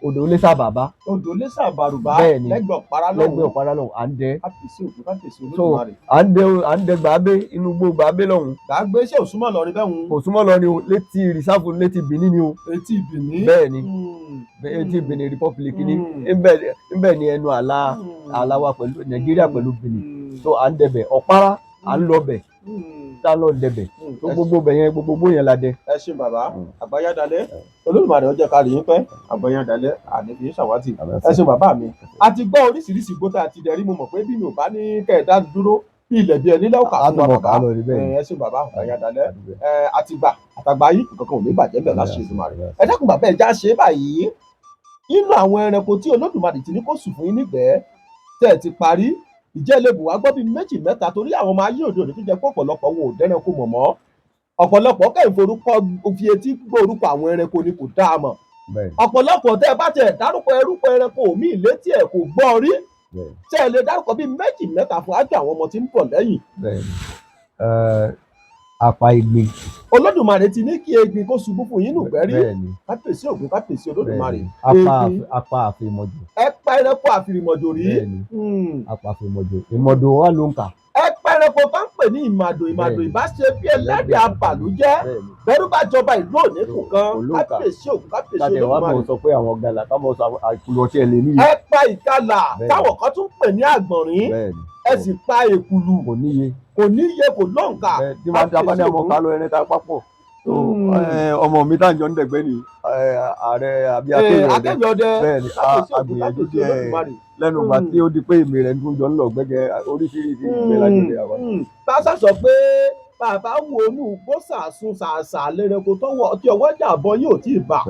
Speaker 4: odò lẹ́sà bàbá.
Speaker 2: Odò lẹ́sà bàrùbá.
Speaker 4: Bẹ́ẹ̀ni,
Speaker 2: lẹ́gbẹ̀ẹ́ ọ̀pára lọ́hùn.
Speaker 4: lẹ́gbẹ̀ẹ́ ọ̀pára lọ́hùn à ń dẹ.
Speaker 2: Kábíyèsí òkú, kábíyèsí
Speaker 4: So
Speaker 2: Olódùmarè.
Speaker 4: à ń dẹ gbàgbé inú igbó gbàgbé lọ́hùn.
Speaker 2: Gbàgbé ṣé òsúmọ̀ lọ rí bẹ́hùn?
Speaker 4: Kò súnmọ́ lọ ni o, létí rìsáàfù létí Benin ni o.
Speaker 2: Etí Benin.
Speaker 4: Bẹ́ẹ̀ni, etí Benin Republic ni. Ńbẹ̀ ni ẹnu àlà wa pẹ̀lú Nàìjíríà pẹ̀lú Benin. So à ń dẹbẹ̀ ọ̀pára, à ń lọ bẹ̀, tá a lọ dẹbẹ̀. So gbogbo bẹ̀ yẹn gbogbo yẹn la dẹ.
Speaker 2: Ẹ ṣé bàbá, àgbáyádalẹ́. Olódùmarè ó jẹ́ ká rí yín pẹ́, àgbáyádalẹ́ àdébí ṣàwátì. Ẹ ṣé bàbá mi. A ti gbọ́ oríṣiríṣi igbó tá a ti dẹ̀rí, mo mọ̀ pé bí mi ò bá ní kẹ̀ẹ́dá dúró bí ilẹ̀ bí ẹni lẹ́wọ̀ká fún wa bàbá. Ẹ ṣé bàbá, àgbáyádalẹ́. Àtìgbà àtàgbà yìí kankan ò ní bàjẹ́ bẹ̀ láṣẹ Olódùmarè. Ẹ dákun bàbá ẹ já ṣe báyìí. Nínú àwọn ẹranko tí Olódùmarè ti ní kó sùn fún yín nígbẹ̀ẹ́ tẹ́ ẹ ti parí, ìjẹ́ ilé bùwá gbọ́ bíi méjì mẹ́ta torí àwọn ọmọ ayé òde òní tó jẹ́ pé ọ̀pọ̀lọpọ̀ wọn ò dẹ́ranko mọ̀ mọ́. Ọ̀pọ̀lọpọ̀ kẹ́hìn forúkọ fi etí gbọ́ orúkọ àwọn ẹranko ni kò dáa mọ̀. Ọ̀pọ̀lọpọ̀ tẹ́ ẹ bá tẹ̀ dárúkọ ẹranko míì létí ẹ̀ kò gbọ́ rí. Ṣé ẹ lè dárúkọ bíi méjì mẹ́ta fún ájò àwọn ọmọ tí ń bọ̀ lẹ́yìn?
Speaker 4: Apa igbe.
Speaker 2: Olódùmarè ti ní kí egbin kó ṣubú fún yín nùgbẹ́rí. Kábíyèsí Ògún, kábíyèsí Olódùmarè.
Speaker 4: Apa àfìmọ̀jò.
Speaker 2: Ẹ pa ẹranko àfìrìmọ̀jò rí.
Speaker 4: Apa àfìmọ̀jò. Ìmọ̀dò wa ló ń kà.
Speaker 2: Ẹ pa ẹranko tó ń pè ní ìmàdò ìbáṣe bí ẹlẹ́dẹ̀ abàlújẹ́. Bẹ́rù bá jọba ìlú òní kù kan. Kábíyèsí Ògún, kábíyèsí Olódùmarè.
Speaker 4: Tàtẹ̀ wá mọ̀ sọ pé àwọn gàlà táwọn sọ àkùlọ̀ tí ẹ lè ní.
Speaker 2: Ẹ pa ìgalà táwọn kan tún pè ní àgbọ̀nrín. Ẹ sì pa èkùlù.
Speaker 4: Kò níye.
Speaker 2: Kò níye, kò lóǹkà.
Speaker 4: Tí máa ń dábàá ní àwọn kálọ̀ ẹni tá a papọ̀. Ọmọ mi tá à ń jọ ń dẹ̀gbẹ́ ni ààrẹ àbí
Speaker 2: akéwì ọdẹ.
Speaker 4: Bẹ́ẹ̀ni, àgbìyànjú díẹ̀ lẹ́nu ìgbà tí ó di pé èmi rẹ̀ ń tún jọ ń lọ gbẹ́gẹ́ oríṣiríṣi ìgbẹ́ lájọlẹ̀ àwọn.
Speaker 2: Pásá sọ pé bàbá wo inú kó sàásùn sàásà lẹ́rẹ̀kọ tí ọwọ́ jà bọ́ yóò tí ì bà.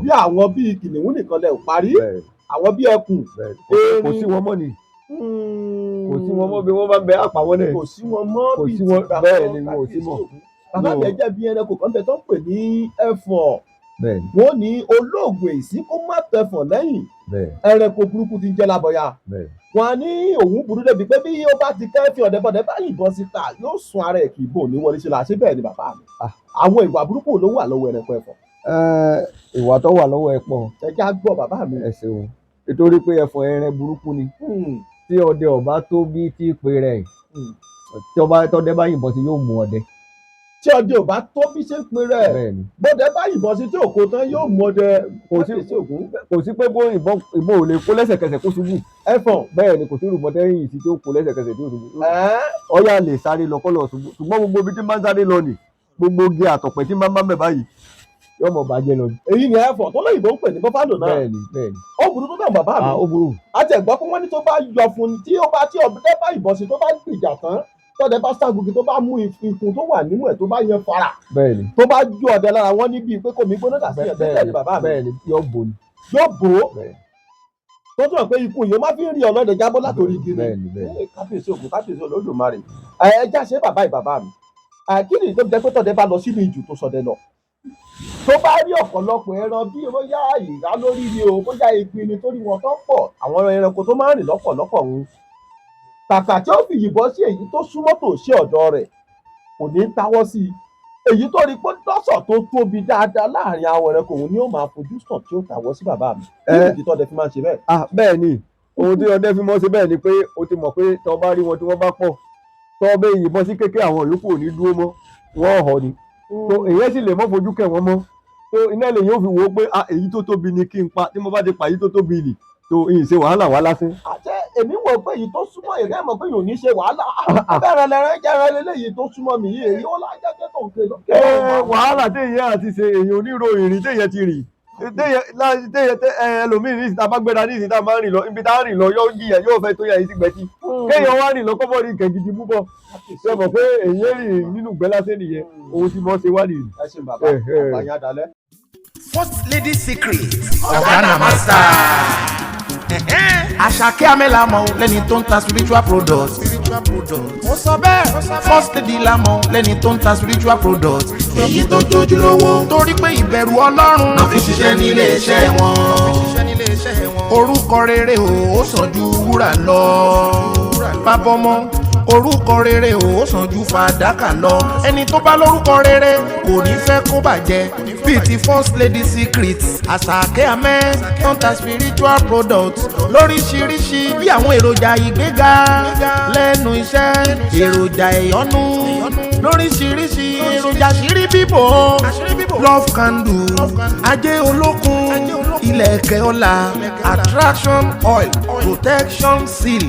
Speaker 2: Bí àwọn bíi kìnìún nìkan lẹ̀ ò parí. Àwọn bíi ẹkùn.
Speaker 4: Kò sí wọn mọ́ ni. Kò sí wọn mọ́ bí wọ́n bá ń bẹ àpá wọn náà.
Speaker 2: Kò sí wọn mọ́ bíi ti
Speaker 4: bàbá. Bẹ́ẹ̀ ni wọn ò sí mọ́.
Speaker 2: Bàbá mi jẹ́ bí ẹranko kan bẹ tó ń pè ní ẹfọ̀n. Wọ́n ní olóògùn èsì kó má tẹfọ̀n lẹ́yìn. Ẹranko burúkú ti ń jẹ́ lábọ̀yà. Wọ́n á ní òun burú débi pé bí ó bá ti kẹ́fì ọ̀dẹ́bọ̀dẹ́ bá yìnbọn síta yóò sun ara ẹ̀ kì í bò ní wọlé ṣe láṣẹ bẹ́ẹ̀ ni bàbá mi. Àwọn ìwà burúkú ló wà lọ́wọ́ ẹranko ẹ̀fọ̀n.
Speaker 4: Ìwà tó wà lọ́wọ́ ẹ pọ̀.
Speaker 2: Ẹ já gbọ́ bàbá mi.
Speaker 4: Ẹ ṣeun. Nítorí pé ẹ̀fọ̀n ẹran burúkú ni. Tí ọdẹ ọba tó bí tí pé rẹ̀ tí ọdẹ bá yìnbọn sí yóò mú ọdẹ.
Speaker 2: Tí ọdẹ ò bá tó bí ṣe ń pin rẹ̀ bọ́dẹ bá yìnbọn sí tí òkò tán yóò mú ọdẹ.
Speaker 4: Kò sí pé bó ìbọn ò lè kó lẹ́sẹ̀kẹsẹ̀ kó ṣubú.
Speaker 2: Ẹ̀fọ̀n.
Speaker 4: Bẹ́ẹ̀ ni kò sí ìrùbọ̀dẹ yìí sí tí ó kó lẹ́sẹ̀kẹsẹ̀ tí ó ṣubú. Ọ̀yà lè sáré lọ kọ́lọ̀ ṣubú ṣùgbọ́n gbogbo ibi tí máa ń sáré lọ nì gbogbo gé àtọ̀pẹ̀ tí máa ń bẹ̀ báyìí yóò mọ̀ bàjẹ́ lọ ni.
Speaker 2: Èyí ni ẹ̀fọ̀n tó lóyìnbó ń pè ní bọ́fálò náà.
Speaker 4: Bẹ́ẹ̀ni.
Speaker 2: Ó burú tó bẹ̀ bàbá mi.
Speaker 4: Ó burú.
Speaker 2: A ti gbọ́ pé wọ́n ní tó bá yọ fún ni tí ọdẹ bá yìnbọn sí tó bá gbìjà tán tọ́dẹ bá ságugi tó bá mú ikùn tó wà nínú ẹ̀ tó bá yẹn fara.
Speaker 4: Bẹ́ẹ̀ni.
Speaker 2: Tó bá ju ọdẹ lára wọn níbi pé kò mí gbóná dà sí ẹ̀ bẹ́ẹ̀ ni bàbá mi.
Speaker 4: Bẹ́ẹ̀ni yóò bò ni.
Speaker 2: Yóò bò. Tó tún ọ̀ pé ikùn yìí ó má fi ń rí ọlọ́dẹ jábọ́ látòrí igi ni.
Speaker 4: Bẹ́ẹ̀ni.
Speaker 2: Kábíyèsí Ògún, kábíyèsí Olódùmarè. Ẹ já ṣe bàbá mi. Kí ni tó jẹ́ pé tọ́dẹ bá lọ sínú ijù tó sọdẹ lọ? Tó bá rí ọ̀pọ̀lọpọ̀ ẹran bí bóyá ìrá lórí ni o bóyá ìgbín ni torí wọn tó pọ̀ àwọn ẹranko tó máa ń rìn lọ́pọ̀lọpọ̀ ń. Kàkà tí ó fi yìnbọn sí èyí tó súnmọ́ tòsí ọ̀dọ̀ rẹ̀ kò ní táwọ́ sí i. Èyí tó rí pé lọ́sọ̀ tó tóbi dáadáa láàrin àwọn ẹranko òun ni ó máa fojú sàn tí ó táwọ́ sí bàbá mi. Kí ni ìdí tọ́dẹ fi máa ń ṣe bẹ́ẹ̀?
Speaker 4: Bẹ́ẹ̀ ni ohun tí ọdẹ fi máa ń ṣe bẹ́ẹ̀ ni pé o ti mọ̀ pé tọ́ bá rí wọn tí wọ́n bá pọ̀ tọ́ bẹ́ yìnbọn sí kékeré àwọn yòókù ò ní dúró mọ́ wọ́n họ ni. So èyí sì lè mọ́ fojú kẹ̀ wọ́n mọ́. So iná lè yóò fi wò ó pé èyí tó tóbi ni kí n pa tí mo bá ti pa èyí tó tóbi nì tó ìyìn ṣe wàhálà wá lásán.
Speaker 2: Àṣẹ èmi wò pé èyí tó súnmọ́ èrè mọ̀ pé yóò ní ṣe wàhálà. Bẹ́ẹ̀ lẹ́rẹ́ jẹ́rẹ́ lélẹ́yìí tó súnmọ́ mi yìí èyí ó lájẹ́jẹ́ tó
Speaker 4: wàhálà téèyàn àti ṣe èèyàn onírò ìrìn téèyàn ti rìn ẹlòmíì ní ìsìta bá gbéra ní ìsìta máa ń rìn lọ ibi tá a rìn lọ yóò jìyà yóò fẹ́ tó yà yìí sí gbẹ̀tì kéèyàn wá rìn lọ kọ́mọ́ rí nǹkan gidi púpọ̀ ṣe mọ̀ pé èèyàn rìn nínú ìgbẹ́ lásán nìyẹn ohun tí mo ṣe wá nìyí.
Speaker 2: ẹ ṣe bàbá ọ̀pá yín adalẹ́.
Speaker 6: First lady secret Ghana master. Àṣàkẹ́ Amẹ́lámọ̀ lẹ́ni tó ń ta spiritual products. Mo sọ bẹ́ẹ̀ first lady lámọ̀ lẹ́ni tó ń ta spiritual products. Èyí tó jójú lówó torí pé ìbẹ̀rù Ọlọ́run náà fi ṣiṣẹ́ nílé iṣẹ́ wọn. Orúkọ rere ó sàn ju wúrà lọ. Bàbá ọmọ orúkọ rere ó sàn ju fàdákà lọ. Ẹni tó bá lórúkọ rere kò ní fẹ́ kó bàjẹ́. Bíi ti first lady secret Àṣàkẹ́ Amẹ́ tó ń ta spiritual products lóríṣiríṣi bí àwọn èròjà ìgbéga lẹ́nu iṣẹ́ èròjà ìyọ́nú lóríṣiríṣi èròjà àṣírí bíbò love candle ajé olókun ilẹ̀kẹ̀ ọlá attraction oil protection seal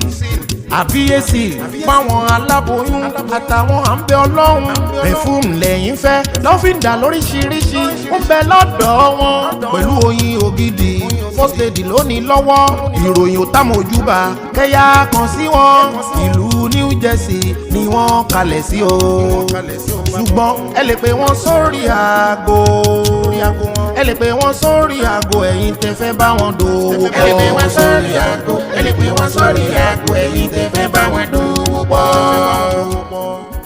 Speaker 6: àbíyèsí fáwọn aláboyún àtàwọn àǹbẹ ọlọ́run perfume lẹ́yìn fẹ́ lọ́fíńdà lóríṣiríṣi ó bẹ lọ́dọ̀ wọn pẹ̀lú oyin ògidì first lady lónìí lọ́wọ́ ìròyìn ò támojúbà kẹ́yà kan sí wọn ìlú New Jersey ni wọ́n kalẹ̀ sí o ṣùgbọ́n ẹ lè pè wọ́n sórí aago ẹ lè pè wọ́n sórí aago ẹ̀yin tẹ́ fẹ́ bá wọn dòwò pọ̀ ẹ lè pè wọ́n sórí aago ẹ lè pè wọ́n sórí aago ẹ̀yin tẹ́ fẹ́ bá wọn dòwò pọ̀.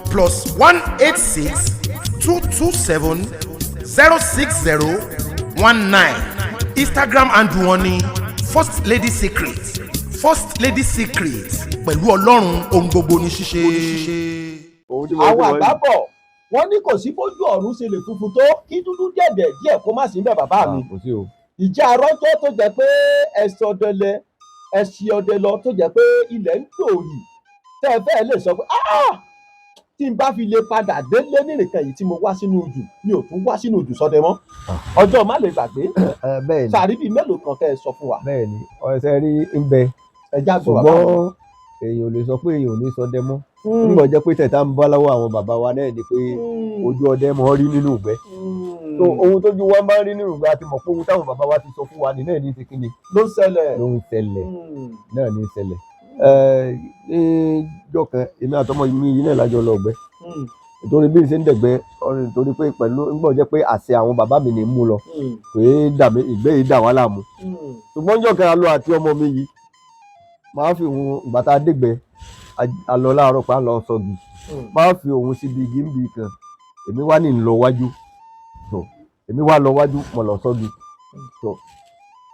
Speaker 6: +186-227-06019 Instagram handle wọn ni First Lady Secret First Lady Secret pẹ̀lú Ọlọ́run ohun gbogbo ní ṣíṣe.
Speaker 2: àwọn àgbà bọ̀ wọ́n ní kò sí bójú ọ̀run ṣe lè funfun tó kí dúdú dẹ̀dẹ̀ díẹ̀ kó má sí bẹ́ẹ̀ bàbá mi. ìjà arọ́jọ́ tó jẹ́ pé ẹ̀sìn ọdẹ lọ tó jẹ́ pé ilẹ̀ ń dòòyì tẹ́ ẹ fẹ́ lè sọ pé tí n bá fi lè padà délé nìkan yìí tí mo wá sínú ojù mi ò tún wá sínú ojù sọdẹ mọ́ ọjọ́ má lè gbàgbé sàrí bíi mélòó kan kẹ́ ẹ sọ fún wa.
Speaker 4: bẹ́ẹ̀ni ọsẹ rí ń bẹ ṣùgbọ́n èèyàn ò lè sọ pé èèyàn ò ní ṣọdẹ mọ́ nígbà jẹ́ pé tẹ̀tà ń bọ́ lọ́wọ́ àwọn bàbá wa náà ni pé ojú ọdẹ mọ́ rí nínú ìgbẹ́ so ohun tójú wa máa ń rí nínú ìgbẹ́ àti mọ̀ pé ohun táwọn bàbá wa ti sọ fún wa ní náà ní ti kíni
Speaker 2: ló ń ṣẹlẹ̀
Speaker 4: náà ní ṣẹlẹ̀ níjọ́ kan èmi àtọmọ mi yìí náà lájọ lọ ọgbẹ́ nítorí bí n ṣe ń dẹ̀gbẹ́ nítorí pé pẹ̀lú nígbà jẹ́ pé àṣẹ àwọn bàbá mi ní mú lọ pé ìgbẹ́ yìí dà wá láàmú ṣùgbọ́n níjọ́ kan a lọ àti ọmọ mi yìí máa fi òun ìgbà tá a dẹ̀gbẹ́ a lọ láàárọ̀ pa á lọ sọ̀gì máa fi òun síbi igi níbi kan èmi wá ní lọ wájú èmi wá lọ wájú mo lọ sọ̀gì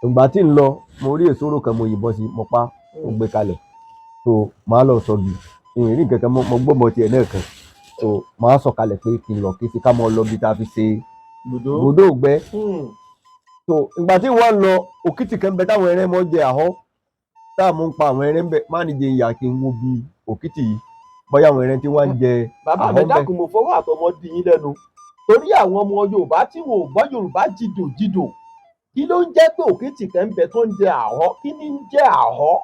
Speaker 4: ìgbà tí ń lọ mo rí èsòrò kan mo yìnbọn sí mo pa mo gbé kalẹ̀ máa lọ sọ̀gì ìrìn nǹkan kan mo gbọ́ mọ tiẹ̀ náà kan máa sọ kalẹ̀ pé kí n lọ kí n fi ká mọ́ lọ bí ta fi ṣe gbòdó ògbẹ́ ìgbà tí wọ́n lọ òkìtì kan bẹ táwọn ẹrẹ́ mọ́ jẹ àhọ́ táà mú ń pa àwọn ẹrẹ́ ń bẹ má níje ìyá kí n wo bí òkìtì yìí bóyá àwọn ẹrẹ́ tí wọ́n ń jẹ
Speaker 2: bàbá mi dákun mo fọwọ́ àtọmọ dì yín lẹ́nu torí àwọn ọmọ Yorùbá tí wọn ò gbọ́ Yorùbá jìdò kí ló ń jẹ́ pé òkìtì kan ń bẹ tó ń jẹ àhọ́ kí ni ń jẹ́ àhọ́.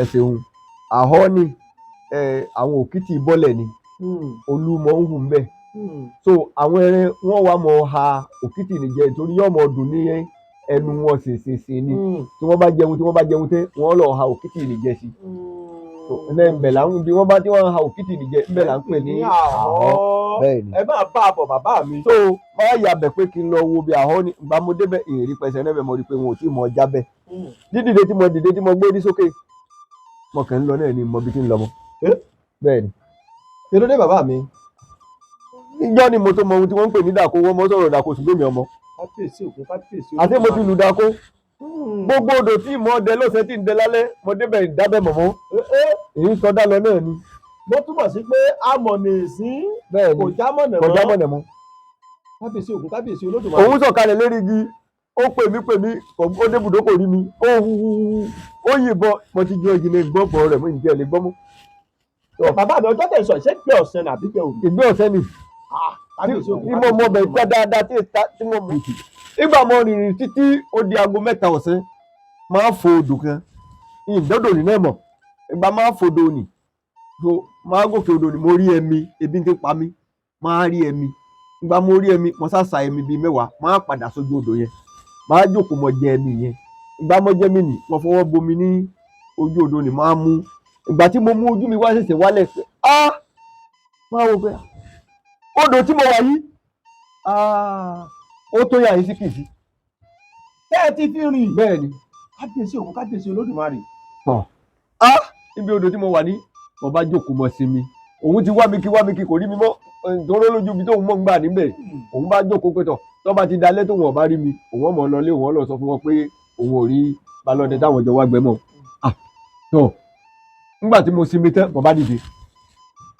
Speaker 4: ẹ ṣeun àhọ́ ni àwọn òkìtì bọ́lẹ̀ ni olúmọ ń hù ń bẹ so àwọn ẹrẹ́ wọn wá mọ ha òkìtì nìjẹ torí yóò mọ dùn ní ẹnu wọn ṣèṣe ni tí wọ́n bá jẹun tẹ́ wọ́n lọ ha òkìtì nìjẹ sí ẹ ńbẹ là ń bí wọ́n bá tí wọ́n ha òkìtì nìjẹ ńbẹ là ń pè ní àhọ́ bẹ́ẹ̀ ni.
Speaker 2: ẹ máa bá a bọ̀ bàbá mi.
Speaker 4: so máa yà bẹ̀ pé kí n lọ wo bí àhọ́ ni ìgbà mo débẹ̀ ìrìn pẹ̀sẹ̀ náà bẹ̀ mo rí i pé wọn ò tí ì mọ jábẹ̀ dídìde tí mo dìde tí mo gbé ní sókè mo kàn ń lọ náà ni mo bí tí ń lọ mọ́ bẹ́ẹ̀ ni.
Speaker 2: kí ló dé bàbá mi.
Speaker 4: ìjọ ni mo tó mọ ohun tí wọ́n ń pè ní dàkó wọ́n mọ́ sọ̀rọ̀ dàkó ṣùgbọ́n mi ọmọ. àti mo ti lù dàkó gbogbo odò tí mo dẹ lọ́sẹ̀ tí ń dẹ lálẹ́ mo débẹ̀ ìdábẹ́ mọ̀mọ́ èyí sọdá lọ náà ni.
Speaker 2: mo túmọ̀ sí pé amọ̀nà ìsín kò jámọ̀nà mọ́. kábíyèsí ògùn kábíyèsí olódùmarè.
Speaker 4: òun sọ̀kalẹ̀ lérí igi ó pè mí ó débùdó kò rí mi ó yìnbọn mo ti jọ ìjìnlẹ̀ gbọ́bọ̀ rẹ̀ mo ń jẹ́ ẹ̀ lè gbọ́ mú.
Speaker 2: bàbá mi ọjọ́ tẹ̀ sọ ìṣe gbé ọ̀sẹ̀ nàbí gbé òru.
Speaker 4: ìgbé ọ̀sẹ̀ ni tí mo mọ bẹ̀ gbọ́ dáadáa tí mo mọ nígbà mo rìnrìn títí ó di aago 3 ọ̀sán máa fo odò kan ìdọ́dọ̀ ní náà mọ̀ ìgbà máa fo odò ní so máa gòkè odò ní mo rí ẹmi ebi ń ké pa mí máa rí ẹmi ìgbà mo rí ẹmi mo sá sa ẹmi bíi 10 máa padà sójú odò yẹn máa jókòó mọ jẹ ẹmi yẹn ìgbà mo jẹ mi nì mo fọwọ́ bomi ní ojú odò ni máa mú ìgbà tí mo mú ojú mi wá ṣẹ̀ṣẹ̀ wálẹ̀ pé máa wò pé odò tí mo wà yìí ó tó yà yín sí kìí sí.
Speaker 2: tẹ́ ẹ ti fi rìn.
Speaker 4: bẹ́ẹ̀ ni.
Speaker 2: kábíyèsí òun kábíyèsí olódùmarè.
Speaker 4: ibi odò tí mo wà ní mo bá jókòó mọ sí mi òun ti wá mi kí kò rí mi mọ́ ìdúró lójú mi tóun mọ̀ ń gbà níbẹ̀ òun bá jókòó pé tọ̀ tó bá ti dalẹ́ tóun ọ̀bá rí mi òun ọmọ lọlé òun lọ sọ fún wọn pé òun ò rí balọ̀dẹ táwọn jọ wá gbẹ mọ́ tó nígbà tí mo sinmi tán mo bá dìde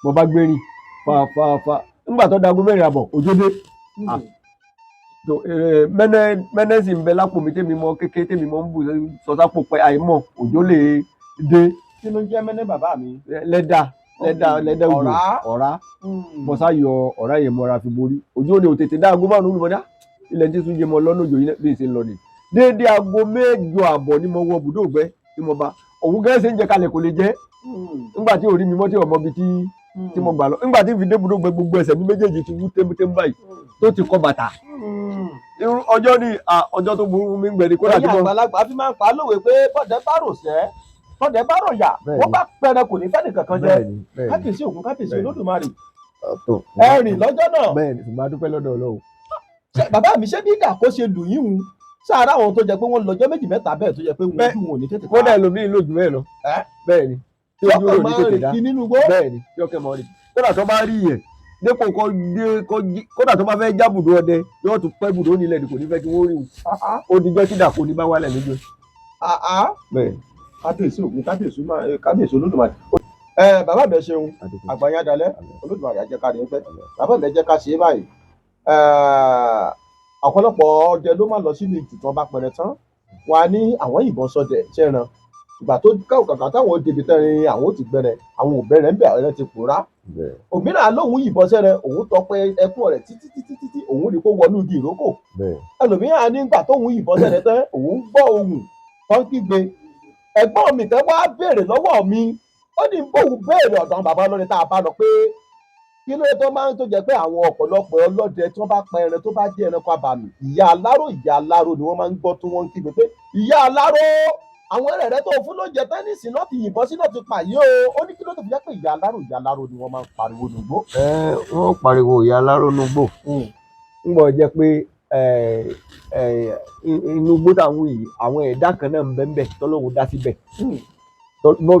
Speaker 4: mo bá gbérin fa nígbà tó dago 4 àbọ̀ òjò dé mẹ́nẹ́sì ń bẹ lápò mi tèmi mọ kékeré tèmi mọ ń bù sọ́sápò pẹ́ àìmọ̀ òjò lè dé.
Speaker 2: kí ló ń jẹ́ mẹ́nẹ́ bàbá mi.
Speaker 4: lẹ́dà òjò ọ̀rá mo sá yọ ọ̀rá yẹn mọ́ra fi borí òjò ni ò tètè dá aago 5 olùmọ̀dá ilẹ̀ tí sún jẹ mọ́ lọ́nà òjò yìí bí ìṣe ń lọ ni déédéé aago 6 àbọ̀ ni mo wọ bùdó ògbẹ́ tí mo bá òun gẹ́gẹ́ ṣe ń jẹ kalẹ̀ kò lè jẹ́ nígbà tí ò rí mi mọ́ tí ọmọ bíi tí mo gbà lọ nígbà tí n fi dé bùdó ògbẹ́ gbogbo ẹsẹ̀ mi méjèèjì ti wú témútémú báyìí tó ti kọ́ bàtà ọjọ́ ní ọjọ́ tó burú mi ń gbẹ̀dẹ̀ kó dàbí.
Speaker 2: ẹ̀yin àgbàlagbà fi máa ń pa á lówe pé bọ́dẹ̀ bá rò sẹ́ bọ́dẹ̀ bá rò yà wọ́n bá pẹrẹ kò ní fẹ́ nìkan kan jẹ kábíyèsí ògún kábíyèsí olódùmarè ẹ rìn lọ́jọ́ náà.
Speaker 4: bẹ́ẹ̀ni ṣùgbọ́n a dúpẹ́ lọ́dọ̀ Ọlọ́run.
Speaker 2: bàbá mi ṣé bí ìdàkó ṣe lù yín hun sáárá àwọn tó jẹ pé wọ́n lọ́jọ́ 2 mẹ́ta bẹ́ẹ̀ tó jẹ pé wọ́n ojú wọn ò ní tètè pa.
Speaker 4: kódà ẹlòmíì lójú bẹ́ẹ̀ lọ bẹ́ẹ̀ni
Speaker 2: tí ojú ò ní tètè dá
Speaker 4: bẹ́ẹ̀ni tí ọkẹ́ mọ́ rí kódà tó bá rí yẹn dépò kódà tó bá fẹ́ já bùdó ọdẹ yóò tún pẹ́ bùdó nílẹ̀ ní kò ní fẹ́ kí wọ́n rí wọn ó dijọ́ tí dàkó ní bá wálẹ̀ lójú bẹ́ẹ̀.
Speaker 2: kábíyèsí olódùmarè. bàbá mi ṣeun àgbáyé dalẹ̀ olódùmarè àjẹká rẹ̀ ń pẹ́ bàbá mi jẹ́ ká ṣe é báyìí. ọ̀pọ̀lọpọ̀ ọdẹ ló máa lọ sínú ìtùtù bá pẹrẹ tán wọn á ní àwọn ìbọn sọdẹ ṣẹran ìgbà tó kàkà táwọn débi tẹrin àwọn ò ti gbẹrẹ àwọn ò bẹrẹ ń bẹ àwọn ti pòórá òmíràn lóhùn yìnbọn sẹrẹ òun tọpẹ ẹkún rẹ títí òun rí kó wọnú igi ìrókò ẹlòmíràn nígbà tóhùn yìnbọn sẹrẹ tán òun gbọ́ ohùn kan kígbe ẹ̀gbọ́n mi kan wá béèrè lọ́wọ́ mi ó ní bóun béèrè ọ̀dọ̀ bàbá ọlọ́dẹ tá a bá lọ pé kí ló tó máa ń tó jẹ pé àwọn ọ̀pọ̀lọpọ̀ ọlọ́dẹ tí wọ́n bá pa ẹran tó bá jẹ́ ẹranko abàmì ìyá aláró ni wọ́n máa ń gbọ́ tó wọ́n ń kígbe pé ìyá aláró àwọn ẹrẹ̀rẹ̀ tó fún lóúnjẹ tẹ́nísì náà ti yìnbọn sí náà ti pa yìí ó ní kí ló tó fi jẹ́ pé ìyá aláró ni wọ́n máa ń pariwo nùgbó.
Speaker 4: wọ́n pariwo ìyá aláró nùgbó ń bọ̀ jẹ́ pé inú igbó táwọn yìí àwọn ẹ̀dá kan náà ń bẹ ń bẹ tọ́lọ́hun dá síbẹ̀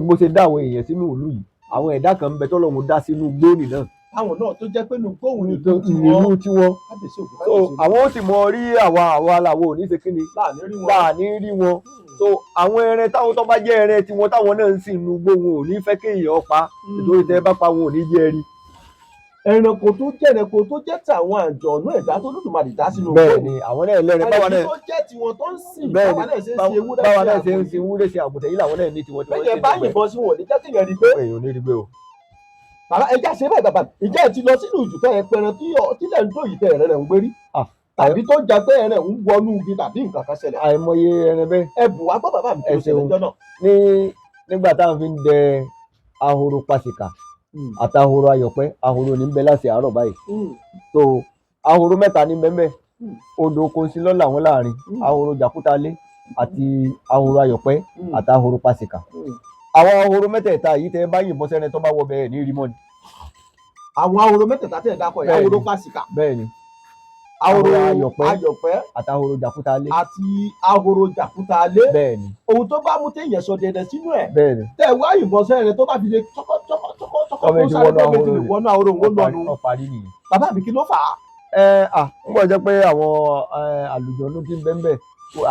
Speaker 4: bó ṣe dá àwọn èèyàn sínú ìlú yìí àwọn ẹ̀dá kan ń bẹ tọ́lọ́hun dá sínú gbóònì náà.
Speaker 2: àwọn náà tó jẹ́ pé inú gbóhùn ní
Speaker 4: ìlú tiwọn so àwọn ó sì mọ rí àwa aláwọ̀ òní ṣe kí ni láàní rí wọn so àwọn ẹran táwọn tó bá jẹ́ ẹran tiwọn táwọn náà ń sìn inú igbó wọn ò ní fẹ́ kéèyàn pa nítorí tẹ́ bá pa wọn ò ní jẹ́ rí.
Speaker 2: ẹranko tó jẹ́ tàwọn àjọ̀nú ẹ̀dá tó lódùmarè dá sínú
Speaker 4: bẹ́ẹ̀ ni àwọn náà lẹ́rìn báwa náà
Speaker 2: tó jẹ́ tiwọn tó ń sìn
Speaker 4: báwa náà ṣe ń sin ewúrẹ́ sí àgùntàn yìí làwọn náà ní tiwọn tí wọ́n
Speaker 2: ṣe ń sìn. bẹ́ẹ̀ bá yìnbọn sí wọn ò ní jẹ́ kíyàn rí pé.
Speaker 4: èèyàn ò ní rí pé o.
Speaker 2: bàbá ẹja ṣe báyìí bàbá ìjẹ́ ẹ̀ ti lọ sínú ìjùtọ̀ ẹ̀ pẹran tílẹ̀ ń dó yìí tẹ̀ ẹ̀rẹ̀ rẹ̀ ń gbérí tàbí tó jà pé ẹ̀rẹ̀ ń wọnú igi tàbí nǹkan kan ṣẹlẹ̀.
Speaker 4: àìmọye ẹran bẹ́ẹ̀.
Speaker 2: ẹ bù wá gbọ́ bàbá mi tó ṣẹlẹ̀ jọ náà.
Speaker 4: nígbà táwọn fi ń dẹ ahoro pàṣíkà àtahoro ayọ̀pẹ́ ahoro ní bẹ láti àárọ̀ báyìí so ahoro 3 ní bẹ́ẹ̀ odò kòsílọ́ làwọn láàrin ahoro jàkútalé àti ahoro ayọ̀pẹ́ àtahoro pàṣíkà àwọn ahoro mẹ́tẹ̀ẹ̀ta yìí tẹ́ bá yìnbọn sẹ́ni tó bá wọ bẹ́ẹ̀ ní rí mọ́ ni.
Speaker 2: àwọn ahoro mẹ́tẹ̀ẹ̀ta tẹ̀ dákọ̀ yìí ahoro pàṣíkà
Speaker 4: bẹ́ẹ̀ ni
Speaker 2: ahoro ayọ̀pẹ́
Speaker 4: àtahoro jàkútalé
Speaker 2: àti ahoro jàkútalé
Speaker 4: bẹ́ẹ̀ ni
Speaker 2: ohun tó bá mú téèyàn sọ dẹdẹ sínú ẹ̀
Speaker 4: bẹ́ẹ̀ ni
Speaker 2: tẹ̀ wá yìnbọn sẹ́ni tó bá fi lè wọnú ahoro òun lọ́nu bàbá mi kí ló fà á.
Speaker 4: ń bọ̀ jẹ́ pé àwọn àlùjọ̀nnú tí ń bẹ́ẹ̀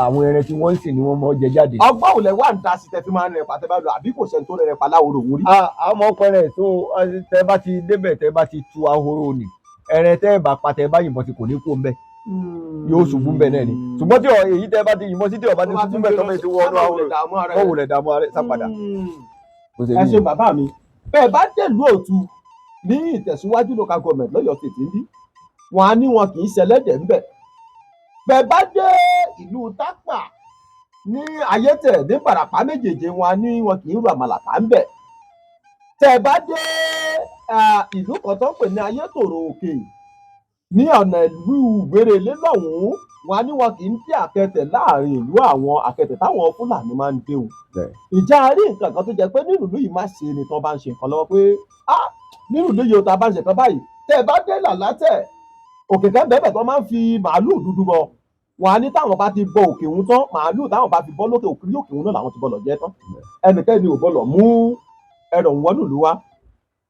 Speaker 4: àwọn ẹran tí wọ́n ń sìn ni wọ́n mọ̀ jẹ jáde.
Speaker 2: ọgbọ́n òlẹ̀ wà ń da sí tẹ fi máa ń rẹ̀ pàtẹ́ bá lọ àbí kò sẹ́ni tó rẹ̀ pa láhoro òun rí.
Speaker 4: àmọ́ ọkùnrin tó tẹ bá ti débẹ̀ tẹ bá ti tu ahoro nì ẹran tẹ́ bá pa tẹ bá yìnbọn sí kò ní kó ń bẹ yóò ṣubú ń bẹ náà ni ṣùgbọ́n tí èyí tẹ bá ti yìnbọn sí tí ọba ti ṣubú ń bẹ tọ́mọ ètò wọnú ahoro wọ́n wulẹ̀ dààmú ara sápadà.
Speaker 2: ẹ ṣe bàbá mi bẹ́ẹ̀ bá dẹ̀lú òtù ní ìtẹ̀síwájú local government lọ́yọ̀ state níbí wọn á ní wọn kì í ṣẹlẹ́dẹ̀ ń bẹ̀ bẹ́ẹ̀ bá dé ìlú tápà ní ayétẹ̀ ní Ìbàràpá méjèèjì wọn á ní wọn kì í ru àmàlàkà ń bẹ̀ tẹ́ bá dé ìlú kan tó ń pè ní ayétòrò òkè ní ọ̀nà ìlú Ìgbérelé lọ́hùn-ún wọn á ní wọn kì í dé àkẹtẹ̀ láàrin ìlú àwọn àkẹtẹ̀ táwọn Fúlàní máa ń dé o. ìjà rí nǹkan kan tó jẹ́ pé nínú ìlú yìí má ṣe ni tán bá ń ṣe nǹkan lọ́wọ́ pé nínú ìlú yìí o ta bá ń ṣe nǹkan báyìí tẹ́ ẹ bá dé làlátẹ̀ òkè kan bẹ́ẹ̀ tó máa ń fi màálù dúdú bọ wọn á ní táwọn bá ti bọ òkè òun tán màálù táwọn bá fi bọ́ lókè òkè òun náà làwọn ti bọ́ lọ jẹ tán ẹnikẹ́ni ò bọ́ lọ mú ẹrọ òun wọnú ìlú wa.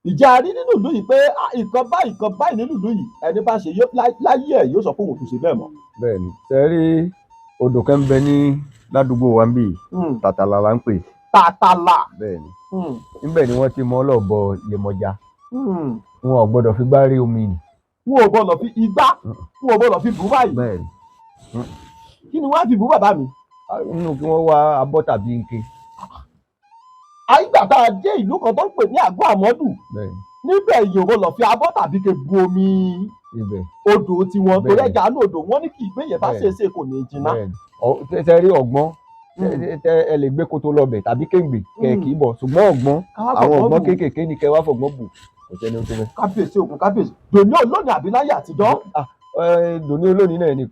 Speaker 2: ìjà rí nínú ìlú yìí pé nǹkan báyìí nínú ìlú yìí ẹni bá ṣe láyé ẹ̀ yóò sọ pé òun tún ṣe bẹ́ẹ̀ mọ́.
Speaker 4: bẹ́ẹ̀ni sẹẹrí odò kan ń bẹ ní ládùúgbò wa ń bì tàtàlà là ń pè.
Speaker 2: tàtàlà.
Speaker 4: bẹ́ẹ̀ni níbẹ̀ ni wọ́n ti mọ ọlọ́ọ̀bọ Yemọja wọn ò gbọ́dọ̀ fi gbá rí omi nì.
Speaker 2: wọn ò gbọ́dọ̀ fi igbá wọn ò gbọ́dọ̀ fi bù báyìí.
Speaker 4: bẹ́ẹ̀ni.
Speaker 2: kí ni wọ́n á fi bù bàbá mi.
Speaker 4: nínú kí wọ́n wá abọ́ tàbí ike.
Speaker 2: àyígbà tá a dé ìlú kan tó ń pè ní àgọ́ àmọ́dù níbẹ̀ yìí ò gbọ́dọ̀ fi abọ́ tàbí ike bu omi odò tiwọn torí ẹja ní odò wọn ní kí ìgbé yẹn bá ṣeéṣe kò ní jìnnà.
Speaker 4: tẹ rí ọgbọ́n ẹ lè gbé kótó lọbẹ̀ tàbí kéǹgbè kẹ̀kì bọ̀ ṣùgbọ́n ọgbọ́n àwọn ọgbọ́n kéékèèké ni kẹ wá fọgbọ́n bù kò sẹ́ni ó tó bẹ́ẹ̀.
Speaker 2: kábíyèsí ògùn kábíyèsí dòní olóòní àbí láyé àtijọ́.
Speaker 4: dòní olóòní náà ni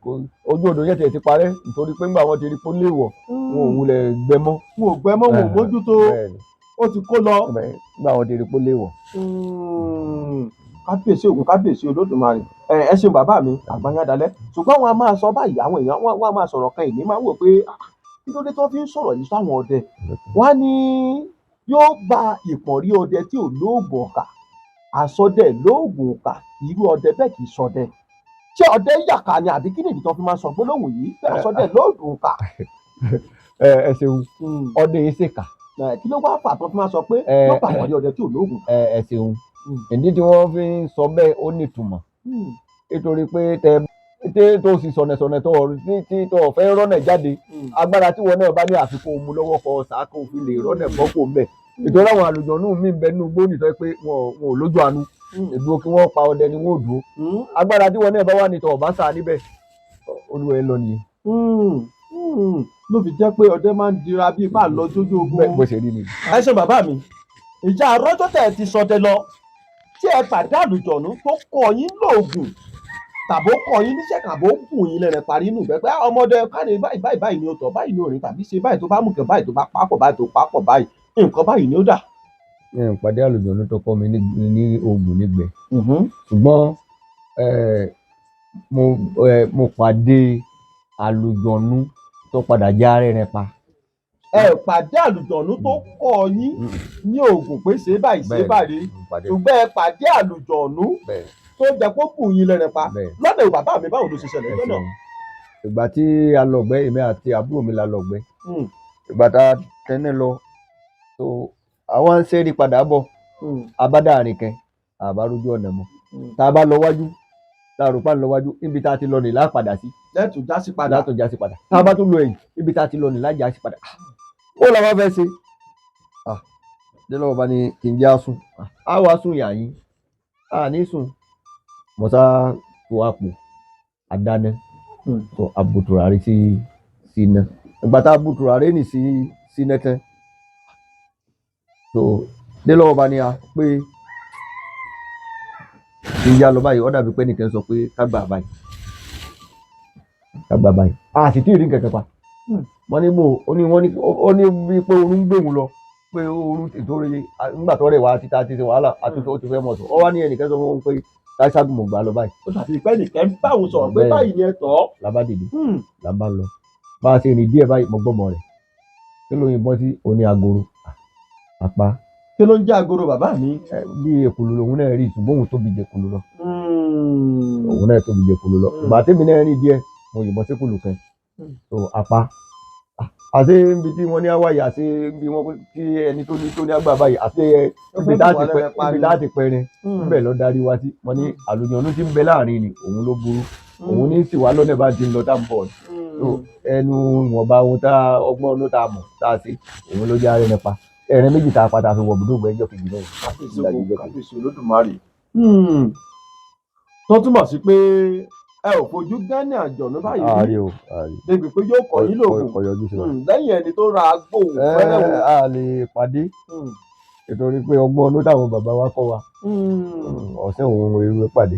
Speaker 4: ojú odò yẹn tiẹ̀ ti parẹ́ nítorí pé ńgbà wọn ti rí pólé wọ̀ wọn ò wulẹ̀ gbẹmọ́.
Speaker 2: wọn ò gbẹmọ́ wọn ò mójútó ó ti kó lọ.
Speaker 4: ńgbà wọn ti rí pólé wọ̀.
Speaker 2: kábíyèsí ògùn kábíyèsí olódùmarè ẹ ṣeun bàbá mi àgbáyádalẹ ṣùgbọ́n wọn a máa sọ báyìí àwọn èèyàn wọn a máa sọ̀rọ̀ kan ìní máa wò pé kí ló dé tó fi ń sọ̀rọ̀ yìí sáwọn ọdẹ wọn ní yóò gba ìpọ̀nrí ọdẹ tí ò lóògùn ọ̀kà àsọdẹ lóògùn ọ̀kà irú ọdẹ bẹ́ẹ̀ kì í sọdẹ ṣé ọdẹ yàkà ni àbí kí nìdí tó fi máa sọ gbólóhùn yìí pé àsọdẹ lóògùn ọ̀kà.
Speaker 4: ẹ ṣeun ọdẹ yìí ṣèkà.
Speaker 2: kí ló wá fà tó fi máa sọ pé yóò gba ìpọ̀nrí ọdẹ tí ò lóògùn.
Speaker 4: ẹ ṣeun ìdí tí wọ́n fi ń sọ bẹ́ẹ̀ ó nítumọ̀ nítorí pé tó sì sọ̀nẹ̀sọ̀nẹ̀ tó fẹ́ rọ́nà jáde agbára tí wọn náà bá ní àfikún mu lọ́wọ́ kọ sàákò fi lè rọ́nà bọ́kò ń bẹ̀ nítorí àwọn àlùjọ̀nnú mi ń bẹ nínú gbóni tó pé wọn ò lójú àánú ìdúró kí wọ́n pa ọdẹ ni wọ́n ò dúró agbára tí wọn náà bá wà ní tọ̀ ọ̀bá sá níbẹ̀ olúwa ẹ lọ nìyẹn.
Speaker 2: ló fi jẹ́ pé ọdẹ máa ń dira bíi bá lọ sójú ogun.
Speaker 4: bó ṣe rí ni.
Speaker 2: ẹ ṣe bàbá mi ìjà àrọ́jọ́ tẹ̀ ti sọdẹ lọ tí ẹ pàdé àlùjọ̀nnú tó kọ́ yín lóògùn tàbó kọ́ yín níṣẹ́ kàbó kù yín lẹ́rẹ̀ parí inú ìgbẹ́ ọmọdé káni báyìí ni ó tọ̀ báyìí ni ó rìn tàbí ṣe báyìí tó bá mú kẹ́ báyìí tó bá pápọ̀ báyìí tó pápọ̀ báyìí nǹkan báyìí ni ó dà.
Speaker 4: pàdé àlùjọ̀nnú tó kọ́ mi ní oògùn nígbẹ́ ṣùgbọ́n mo pàdé àlùjọ̀nnú tó padà já rẹ̀ pa.
Speaker 2: ẹ pàdé àlùjọ̀nnú tó kọ́ yín ní oògùn pé ṣe báyìí ṣe báyìí ṣùgbọ́n ẹ pàdé àlùjọ̀nnú tó jẹ kó kù yín lẹ́rẹ̀ pa lọ́dọ̀ bàbá mi báwo ló ṣe ṣẹlẹ̀ lọ́nà.
Speaker 4: ìgbà tí a lọ gbẹ́ èmi àti àbúrò mi la lọ gbẹ́ ìgbà tá a tẹ́lẹ̀ lọ tó àwọn ń ṣẹ́rí padà bọ̀ abádàrin kẹ àbárójú ọ̀nà mọ́ tá a bá lọ wájú tá a rò pa ń lọ wájú ibi tá a ti lọ nì lápadà sí
Speaker 2: lẹ́tù já sí padà
Speaker 4: tá a bá tún lọ ẹ̀yìn ibi tá a ti lọ nì lájà sí padà ó làwọn fẹ́ ṣe délọ́wọ́ bá ní kí n já sùn á wá sùn yà yín ní sùn mọ̀sá tó àpò àdáná tó àbùtùràrí sí iná ìgbà tá a bùtùràrí nì sí iná tán tó délọ́wọ́ bá ní a pé kí n yá lọ báyìí ó dàbí pé nìkan sọ pé ká gbà báyìí a sì tí ì rí nǹkan kan pa wọ́n ní ó ní bí pé oorun gbé òun lọ pé oorun ìtòrè nígbà tó rẹ̀ wá títa ti ṣe wàhálà àti ó ti fẹ́ mọ̀ sọ ọ wá ní ẹnìkan sọ fún wọn pé káṣáàgùn mọ̀ gbà lọ báyìí.
Speaker 2: ó ṣàfi ìpẹ́ nìkan bá òun sọ̀rọ̀ pé báyìí ni ẹ tọ́.
Speaker 4: làbá dìde làbá lọ bá a ṣe rìn díẹ̀ báyìí mo gbọ́mọ rẹ̀ kí ló yìnbọn sí oní agoro apá.
Speaker 2: kí ló ń jẹ́ agoro bàbá mi.
Speaker 4: bí èkùlù lòun náà rí ṣùgbọ́n òun tóbi jẹ èkùlù lọ. òun náà tóbi jẹ èkùlù lọ ìgbà tèmi náà rìn díẹ̀ mo yìnbọn sí èkùlù kan tó apá. àti ibi tí wọ́n ní àwáyé àti ibi wọ́n tí ẹni tó ní àgbà báyìí àti ibi láti pẹrin níbẹ̀ lọ darí wá sí wọ́n ní àlùjọ̀nnú tí ń bẹ láàrin ni òun ló burú òun ní sì wá lọ́nà bá ti ń lọ tá ń bọ̀ ẹnu ìwọ̀nba ohun tá ọgbọ́n ló tá a mọ̀ tá a ṣe òun ló já rẹ̀ nípa ẹ̀rín méjì tá a padà fi wọ̀ bùdó gbẹ́jọ́ kejì náà.
Speaker 2: kábíyèsí olódùmarè tó túmọ̀ sí pé ẹ ò fojú gánà àjọ̀nú báyìí rí débi pé yóò kọ́ yín lóògùn lẹ́yìn ẹni tó ra agbó fẹ́rẹ̀ wò.
Speaker 4: a lè pàdé nítorí pé ọgbọ́n ọdún táwọn bàbá wa kọ́ wa ọ̀sẹ̀ òun èrú pàdé.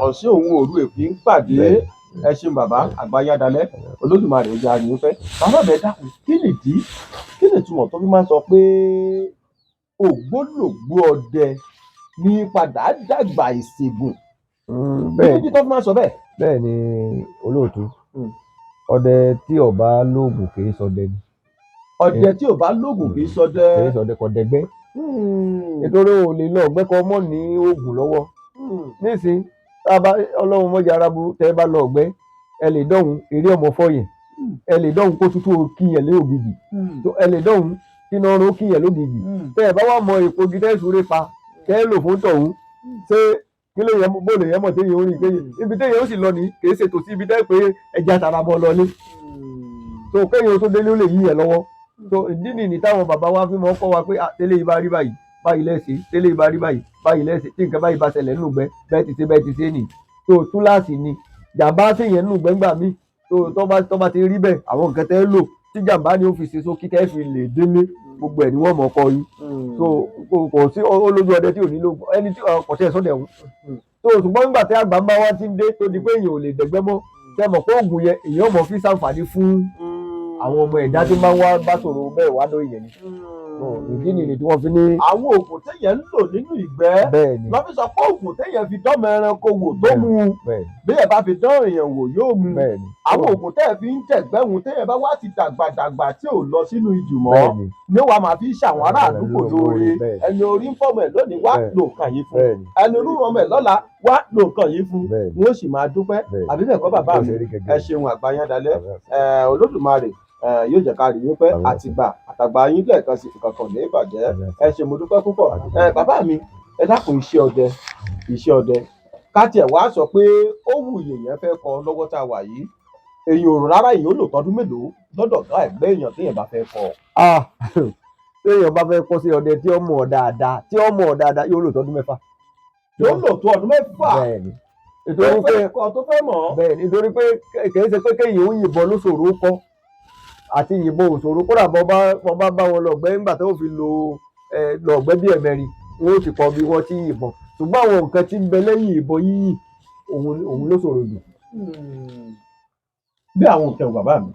Speaker 2: ọ̀sẹ̀ òun òru èpì ń pàdé. Ẹ ṣeun bàbá àgbáyádalẹ̀ Olódùmarè ó jẹ́ àyè fẹ́. Bàbá mi dákun kí nìdí kí nìtumọ̀ tó fi máa ń sọ pé ògbólógbòó ọdẹ ní padà dàgbà ìṣègùn? Bẹ́ẹ̀ ni tó fi máa ń sọ bẹ́ẹ̀.
Speaker 4: Bẹ́ẹ̀ ni olóòtú ọdẹ tí ò bá lóògùn kì í ṣọdẹ ni.
Speaker 2: Ọdẹ tí ò bá lóògùn kì í ṣọdẹ.
Speaker 4: Kì í ṣọdẹ kò dẹgbẹ́. Nítorí o lè lọ ọ̀gbẹ́ kan mọ́ ní oògùn lọ́wọ́. Nísìnyí Ọlọ́run mọ́jà ara burú tẹ́ ẹ bá lọ ọ̀gbẹ́ ẹ lè dọ̀hún eré ọmọ fọyín ẹ lè dọ̀hún kó tútù kíyàn lé ògìgì ẹ lè dọ̀hún kí iná ọrùn kíyàn lógìgì tẹ́ ẹ bá wà mọ èpo gidẹ́ ìṣúré pa kẹ́ ẹ lò fún tọ̀hún ṣé kí ló yẹ bó lè yẹ mọ̀ téèyàn orí kéye ibi téèyàn ó sì lọ ní kì í ṣe tòsí ibi tẹ́ pé ẹja tara bọ́ lọ ní tó kéèyàn tó délé ó lè yí ẹ lọ́wọ́ tó ìdí nìyí táwọn bàbá wa fi mọ́ kọ́ wa pé tẹ́lẹ̀ yìí bá rí báyìí báyìí lẹ́sẹ̀ tẹ́lẹ̀ yìí bá rí báyìí báyìí lẹ́sẹ̀ tí nǹkan báyìí bá ṣẹlẹ̀ nínú gbẹ́ bẹ́ẹ̀ ti ṣe nì tó túláàsì ni jàmbá séèyàn nínú gbẹ́ngbà míì tó bá ti rí bẹ́ẹ̀ àwọn nǹkan tẹ́ lò tí jàmbá ni ó fi ṣe sókí tẹ́ fi lè délé gbogbo ẹ̀ ni wọ́n mọ̀ kọ́ yín so kò sí olójú ọdẹ tí ò ní lóògùn ẹni tí ọkọ̀ tẹ́ sọ́dẹ̀ ọ̀hún so ṣùgbọ́n nígbà tí àgbà ń bá wá ti ń dé tó di pé èèyàn ò lè dẹ̀gbẹ́ mọ́ tẹ́ mọ̀ pé oògùn yẹn èèyàn mọ̀ fi ṣàǹfààní fún àwọn ọmọ ẹ̀dá tí máa ń wá bá sọ̀rọ̀ bẹ́ẹ̀ wá lórí yẹn ni ìdí nìyí tí wọ́n fi ní.
Speaker 2: àwọn oògùn téèyàn ń lò nínú ìgbẹ́ lọ́ fi sọ pé oògùn téèyàn fi dánmọ ẹranko wò tó mu bí ẹ bá fi dán èèyàn wò yóò mu àwọn oògùn téèyàn fi ń tẹ̀gbẹ́hùn téèyàn bá wá ti dàgbàdàgbà tí ò lọ sínú ìjùmọ̀ ni wàá máa fi ṣàwọn ará àdúgbò lóore ẹni orí ń fọmọ ẹ lónìí wá lò nǹkan yìí fún ẹni orú ọmọ ẹ lọ́la wá lò nǹkan yìí fún wọn ó sì máa dúpẹ́ àbí bẹ́ẹ̀ kọ́ bàbá mi ẹ ṣeun àgbáyádalẹ̀ Olódùmarè yóò jẹ́ ká rí yín pẹ́ àtàgbà yín lẹ́ẹ̀kan sí kankan ní ìbàjẹ́ ẹ ṣé mo dúpẹ́ púpọ̀ bàbá mi ẹ dákun iṣẹ́ ọdẹ ká tiẹ̀ wá sọ pé ó wù èèyàn fẹ́ kọ́ lọ́wọ́ tá a wà yìí èèyàn ò rárá èèyàn ó lò tọdún mélòó lọ́dọ̀ ká ẹ̀gbẹ́ èèyàn téèyàn bá fẹ́ kọ́.
Speaker 4: téèyàn bá fẹ́ kọ́ sí ọdẹ tí ó mọ̀ dáadáa yóò lò tọdún mẹ́fà.
Speaker 2: yóò lò tó ọdún mẹ́fà.
Speaker 4: bẹ́ẹ̀ni nítorí pé bẹ́ẹ̀ni nítorí pé kì í ṣe pé kéèyàn ó yìnbọn ló ṣòro kọ́ àti ìyìnbọn òṣòro kódà bọ́ bá wọn lọ́gbẹ́ nígbà tó fi lọ́gbẹ́ bí ẹ̀mẹ́rin wọn ó ti kọ́ bí wọ́n ti yìnbọn ṣùgbọ́n àwọn nǹkan tí ń bẹ lẹ́yìn ìbọn yíyìn òun ló ṣòro jù.
Speaker 2: bí àwọn nǹkan bàbá mi.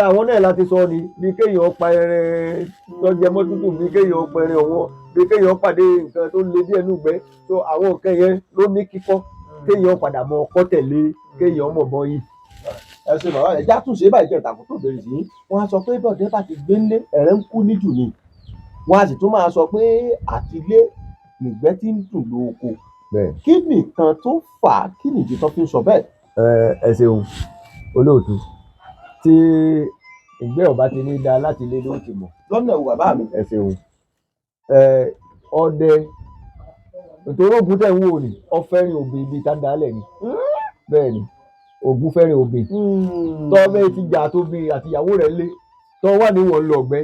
Speaker 4: àwọn náà láti sọ ni bí kéèyàn pa ẹran tó jẹ mọ́ tútù bí kéèyàn pa ẹran ọ̀wọ́n bí kéèyàn pàdé nǹkan tó le díẹ̀ nùgbẹ́ tó àwọn nǹkan yẹn ló ní kíkọ́ kéèyàn padà mọ ọkọ́ tẹ̀lé kéèyàn mọ̀ bọ́ yìí.
Speaker 2: ẹ ṣe bàbá ẹja tún ṣe báyìí jẹ́ ìtàkùn tó bẹ̀rẹ̀ sí wọ́n á sọ pé bọ́ọ̀dẹ bá ti gbé ńlé ẹ̀rẹ́ ń kú níjù ni wọ́n á sì tún máa sọ pé àtilé nìgbẹ́ tí ń dùn lóko kí nìkan tó fà á kí nìdí tó fi ń sọ bẹ́ẹ̀.
Speaker 4: ẹ ṣeun olóòtú tí ìgbẹ́ ọba ti ní dáa láti lé ló ti mọ̀.
Speaker 2: lọ́nà ìwà bá mi.
Speaker 4: ẹ ṣeun ọdẹ nítorí ògùn tẹ̀ ń wò ní ọ̀fẹ́rin òbí ibi tá a dálẹ̀ ni bẹ́ẹ̀ ni ògùn fẹ́rin òbí tọ́ọ̀bẹ ti jà tó bí àtìyàwó rẹ̀ lé tọ́ wà ní wọn lọ ọ̀gbẹ́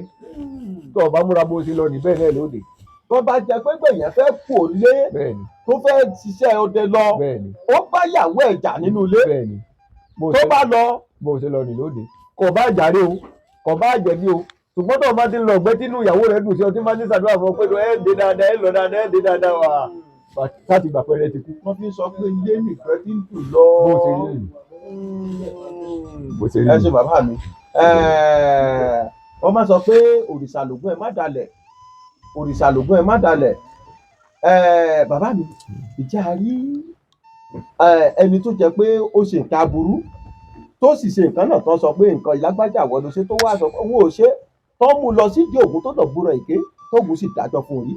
Speaker 4: tọ́ ọba múra bó ṣe lọ ní bẹ́ẹ̀ náà lóde.
Speaker 2: tó bá jẹ pé gbẹ̀yìn fẹ́ kò lé tó fẹ́ ṣiṣẹ́ ọdẹ lọ ó bá yàwó ẹ̀ jà nínú ilé tó bá lọ
Speaker 4: bó ṣe lọ ní lóde kò bá jàre o kò bá jẹ̀bi o ṣùgbọ́n tó o bá ti lọ ọ̀gbẹ́ tínú ìyàwó rẹ̀ dùn sí ọ tí máa ní ṣàdúrà fún ọ pé ẹ dé dáadáa ẹ lọ dáadáa ẹ dé dáadáa wà láti gbà pẹ́rẹ́ ti kú.
Speaker 2: wọ́n fi sọ pé ilé nìkan ti ń dùn lọ.
Speaker 4: bó ṣe rí
Speaker 2: ẹ ṣe bàbá mi wọ́n máa sọ pé òrìṣà lògùn ẹ má dalẹ̀ òrìṣà lògùn ẹ má dalẹ̀ bàbá mi ìjà rí ẹni tó jẹ́ pé ó ṣe nǹkan aburú tó sì ṣe nǹkan náà tó sọ pé nǹkan ìlágbájá àwọn ló ṣe tó wá sọ pé owó ò ṣe tó mú lọ sídìí ògùn tó dọ̀ búrọ̀ èké tóògùn sì dájọ́ fún un rí.